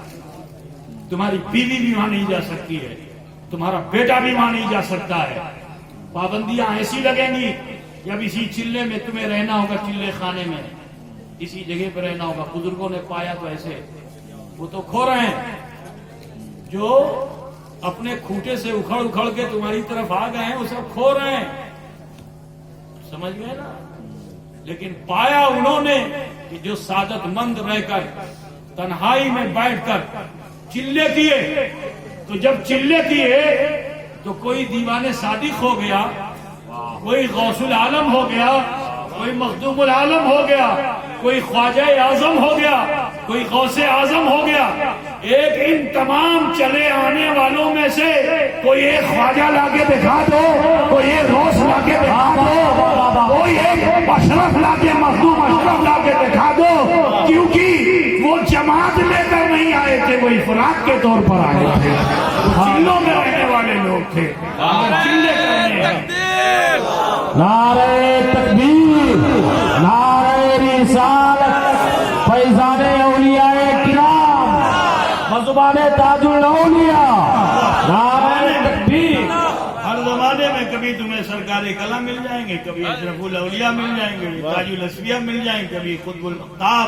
تمہاری بیوی بھی وہاں نہیں جا سکتی ہے, تمہارا بیٹا بھی وہاں نہیں جا سکتا ہے. پابندیاں ایسی لگیں گی کہ اب اسی چلے میں تمہیں رہنا ہوگا, چلے خانے میں اسی جگہ پہ رہنا ہوگا. بزرگوں نے پایا تو ایسے وہ تو کھو رہے ہیں جو اپنے کھوٹے سے اکھڑ کے تمہاری طرف آ گئے ہیں, وہ سب کھو رہے ہیں. سمجھ گئے نا؟ لیکن پایا انہوں نے کہ جو سعادت مند رہ کر تنہائی میں بیٹھ کر چلے کیے, تو جب چلے کیے تو کوئی دیوان صادق ہو گیا, کوئی غوث العالم ہو گیا, کوئی مخدوم العالم ہو گیا, کوئی خواجہ اعظم ہو گیا, کوئی غوث اعظم ہو گیا. ایک ان تمام چلے آنے والوں میں سے کوئی ایک خواجہ لا کے دکھا دو, کوئی ایک غوث لا کے دکھا دو, کوئی ایک اشرف لا کے, مخدوم اشرف لا کے دکھا دو. کیونکہ وہ جماعت لے کر نہیں آئے تھے, وہ افراد کے طور پر آئے تھے. وہ چلوں میں رہنے والے لوگ تھے. چلے کرنے ہیں. نعرہ تکبیر, نعرہ رسالت, فیضان اولیاء کرام, مذہبان تاج الاولیاء, نعرہ تکبیر. ہر زمانے میں کبھی تمہیں سرکار کلام مل جائیں گے, کبھی اشرف الاولیاء مل جائیں گے, تاج الاسفیاء مل جائیں گے, کبھی قطب المقتاب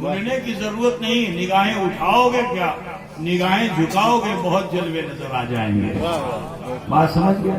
ڈھونڈنے کی ضرورت نہیں, نگاہیں اٹھاؤ گے کیا, نگاہیں جھکاؤ گے, بہت جلوے نظر آ جائیں گے. بات سمجھ گئے؟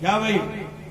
کیا بھائی؟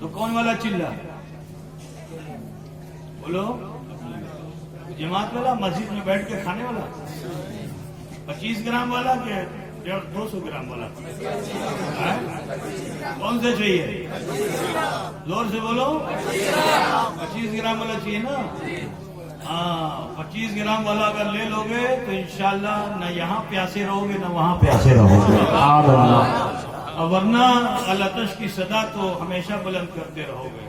تو کون والا چلہ بولو؟ جماعت والا, مسجد میں بیٹھ کے کھانے والا, 25 گرام والا کہ 200 گرام والا؟ کون سے چاہیے؟ زور سے بولو. 25 گرام والا چاہیے نا؟ ہاں, 25 گرام والا اگر لے لو گے تو انشاءاللہ نہ یہاں پیاسے رہو گے نہ وہاں پیاسے رہو گے. اور ورنہ الاتش کی صدا تو ہمیشہ بلند کرتے رہو گے.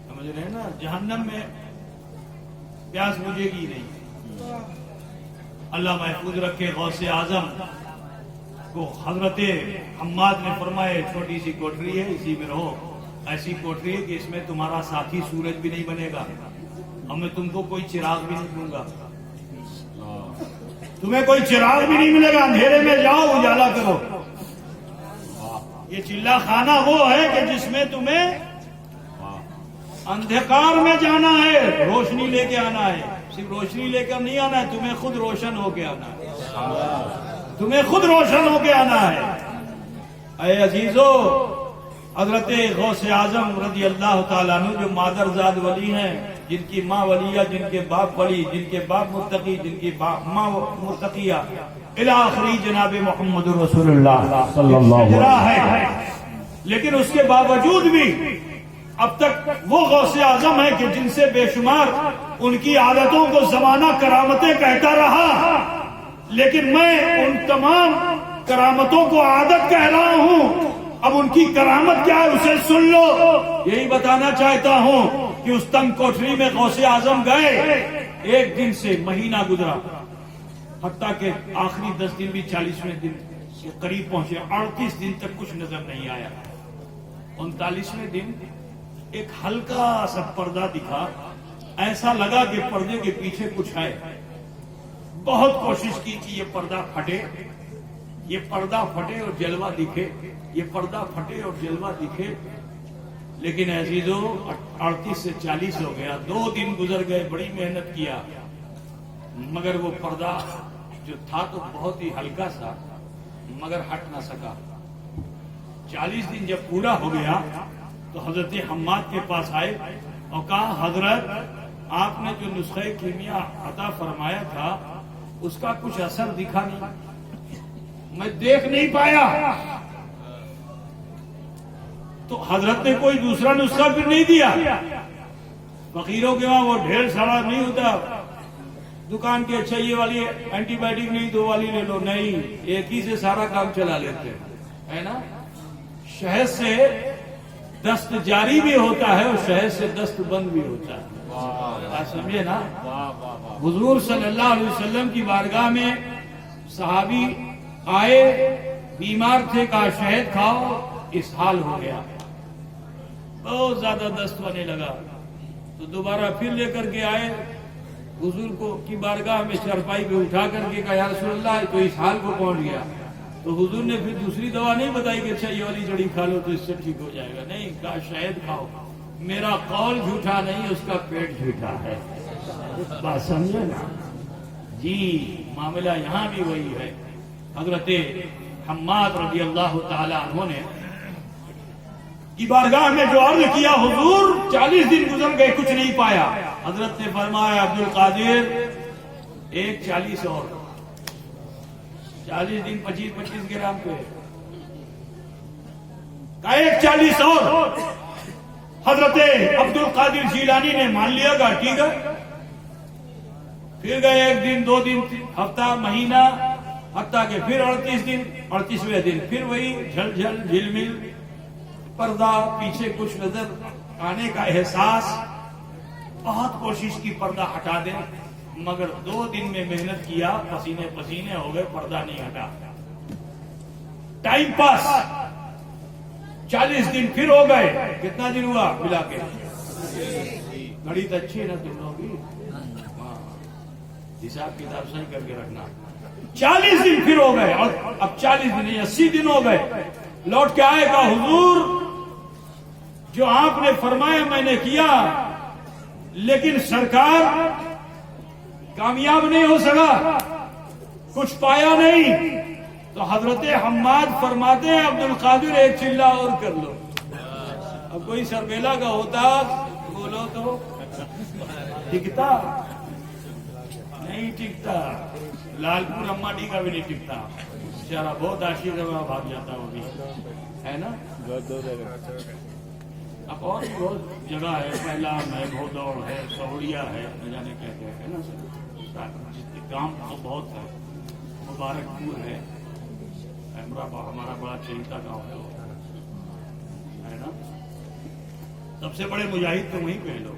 سمجھ رہے ہیں نا؟ جہنم میں پیاس بجھے گی نہیں. اللہ محفوظ رکھے. غوث اعظم کو حضرت حماد نے فرمایا چھوٹی سی کوٹری ہے اسی میں رہو. ایسی کوٹری ہے کہ اس میں تمہارا ساتھی سورج بھی نہیں بنے گا اور میں تم کو کوئی چراغ بھی نہیں دوں گا. تمہیں کوئی چراغ بھی نہیں ملے گا. اندھیرے میں جاؤ اجالا کرو. یہ چلہ خانہ وہ ہے کہ جس میں تمہیں اندھکار میں جانا ہے روشنی لے کے آنا ہے. صرف روشنی لے کر نہیں آنا ہے, تمہیں خود روشن ہو کے آنا ہے. تمہیں خود روشن ہو کے آنا ہے. اے عزیزو, حضرت غوث اعظم رضی اللہ تعالیٰ عنہ جو مادرزاد ولی ہیں, جن کی ماں ولیہ, جن کے باپ ولی, جن کے باپ مرتقی, جن کی ماں مرتقیہ, الی آخری جناب محمد رسول اللہ صلی اللہ علیہ ہے. لیکن اس کے باوجود بھی اب تک وہ غوث اعظم ہے کہ جن سے بے شمار ان کی عادتوں کو زمانہ کرامتیں کہتا رہا, لیکن میں ان تمام کرامتوں کو عادت کہہ رہا ہوں. اب ان کی کرامت کیا ہے اسے سن لو. یہی بتانا چاہتا ہوں کہ اس تنگ کوٹری میں غوث اعظم گئے, ایک دن سے مہینہ گزرا, حتیٰ کہ آخری 10 دن بھی 40ویں دن کے قریب پہنچے. 38 دن تک کچھ نظر نہیں آیا. 39ویں دن ایک ہلکا سا پردہ دکھا. ایسا لگا کہ پردے کے پیچھے کچھ ہے. بہت کوشش کی کہ یہ پردہ پھٹے, یہ پردہ پھٹے اور جلوہ دکھے, یہ پردہ پھٹے اور جلوہ دکھے. لیکن عزیزو 38 سے 40 ہو گیا, 2 دن گزر گئے, بڑی محنت کیا, مگر وہ پردہ جو تھا تو بہت ہی ہلکا سا, مگر ہٹ نہ سکا. 40 دن جب پورا ہو گیا تو حضرت حماد کے پاس آئے اور کہا, حضرت آپ نے جو نسخہ کیمیا عطا فرمایا تھا اس کا کچھ اثر دکھا نہیں, میں دیکھ نہیں پایا. تو حضرت نے کوئی دوسرا نسخہ پھر نہیں دیا. فقیروں کے وہاں وہ ڈھیر سارا نہیں ہوتا, دکان کے اچھا یہ والی اینٹی بایوٹک نہیں 2 والی لے لو, نہیں, ایک ہی سے سارا کام چلا لیتے ہیں, ہے نا. شہد سے دست جاری بھی ہوتا ہے اور شہد سے دست بند بھی ہوتا ہے. آپ سمجھے نا. حضور صلی اللہ علیہ وسلم کی بارگاہ میں صحابی آئے, بیمار تھے, کہا شہد کھاؤ, اس حال ہو گیا, بہت زیادہ دست ہونے لگا. تو دوبارہ پھر لے کر کے آئے حضور کو کی بارگاہ میں, چارپائی پہ اٹھا کر کے کہا, یا رسول اللہ تو اس حال کو پہنچ گیا. تو حضور نے پھر دوسری دوا نہیں بتائی کہ اچھا یہ والی جڑی کھا لو تو اس سے ٹھیک ہو جائے گا, نہیں, کہا شہد کھاؤ. میرا قول جھوٹا نہیں, اس کا پیٹ جھوٹا ہے. بات سمجھے نا جی. معاملہ یہاں بھی وہی ہے. حضرت حماد رضی اللہ تعالی عنہ نے کی بارگاہ میں جو عرض کیا, حضور 40 دن گزر گئے کچھ نہیں پایا. حضرت نے فرمایا, عبد القادر ایک 40 اور, 40 دن 25-25 گرام پہ, ایک 40 اور. حضرت عبد القادر جیلانی نے مان لیا گا, ٹھیک ہے. پھر گئے 1 دن 2 دن, ہفتہ, مہینہ, حتیٰ کہ پھر 38 دن, 38ویں دن پھر وہی جھل جھل جھل مل, پردہ پیچھے کچھ نظر آنے کا احساس. بہت کوشش کی پردہ ہٹا دیں, مگر 2 دن میں محنت کیا, پسینے پسینے ہو گئے, پردہ نہیں ہٹا. Time pass. 40 دن پھر ہو گئے, کتنا دن ہوا ملا کے؟ گھڑی تو اچھی ہے نا تم لوگ کی, حساب کتاب صحیح کر کے رکھنا. 40 دن پھر ہو گئے, اور اب 40 دن نہیں 80 دن ہو گئے. لوٹ کے آئے گا, حضور جو آپ نے فرمایا میں نے کیا, لیکن سرکار کامیاب نہیں ہو سکا, کچھ پایا نہیں. تو حضرت حماد فرماتے ہیں, عبد القادر ایک چلہ اور کر لو. اب کوئی سربیلا کا ہوتا بولو تو ٹکتا نہیں, ٹکتا. لال پور اماڈی کا بھی نہیں ٹکتا, بیچارہ بہت عاشق ہے, وہاں بھاگ جاتا وہ بھی, ہے نا. اب اور بھی بہت جگہ ہے, پہلا ہے, بھودوڑ ہے, سہوڑیا ہے, نہ جانے کہتے ہیں, ہے نا سر. کام تو بہت ہے, مبارک پور ہے, ہمارا بڑا چہیتا گاؤں ہے نا. سب سے بڑے مجاہد تو وہیں پہ لوگ,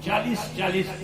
40-40,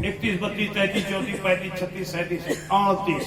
31, 32, 33, 34, 35, 36, 37, 38,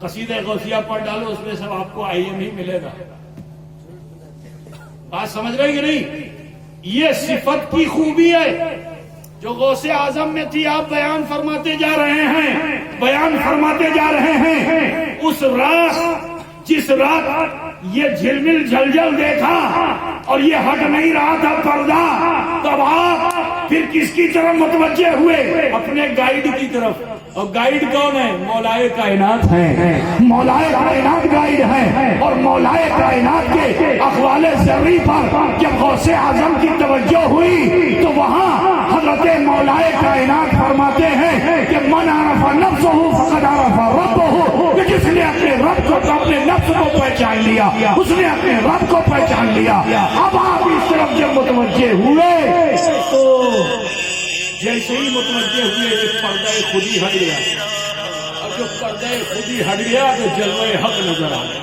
قصیدہ غوثیہ پڑھ ڈالو، اس میں سب آپ کو IM ہی ملے گا. بات سمجھ رہے کہ نہیں؟ یہ صفت کی خوبی ہے جو غوث اعظم میں تھی. آپ بیان فرماتے جا رہے ہیں، بیان فرماتے جا رہے ہیں. اس رات، جس رات یہ جھلمل جھلجل دیکھا اور یہ ہٹ نہیں رہا تھا پردہ، تب آپ پھر کس کی طرف متوجہ ہوئے؟ اپنے گائیڈ کی طرف. اور گائیڈ کون ہے؟ مولائے کائنات ہیں. مولائے کائنات گائیڈ ہیں. اور مولائے کائنات کے اقوال ذری پر جب غوث اعظم کی توجہ ہوئی تو وہاں حضرت مولائے کائنات فرماتے ہیں کہ من عرف نفسہ فقد عرف ربہ، کہ جس نے اپنے رب کو، اپنے نفس کو پہچان لیا، اس نے اپنے رب کو پہچان لیا. اب آپ اس طرف جب متوجہ ہوئے تو جیسے ہی متوجہ ہوئے کہ پردہ خودی ہٹ گیا، اور جو پردہ خودی ہٹ گیا تو جلوہ حق نظر آ گیا.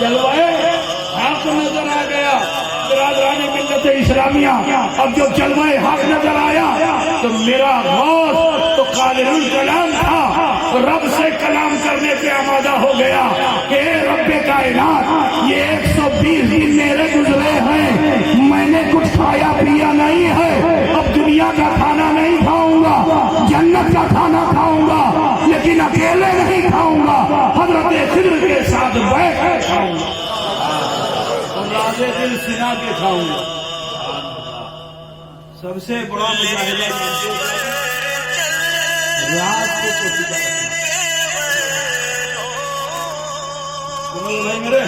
جلوہ حق نظر آ گیا. برادران ملت اسلامیہ، اب جو جلوہ حق نظر آیا تو میرا غوث تو قادر الکلام تھا، رب سے کلام کرنے پہ آمادہ ہو گیا کہ اے رب کائنات، یہ 120 دن میرے گزرے ہیں، میں نے کچھ کھایا پیا نہیں ہے، اب دنیا کا کھانا نہیں کھاؤں گا، جنت کا کھانا کھاؤں گا، لیکن اکیلے نہیں کھاؤں گا، حضرت خضر کے ساتھ بیٹھ کر کھاؤں گا، دل سنا کے کھاؤں گا. سب سے بڑا مجاہدہ رات کو بھائی میرے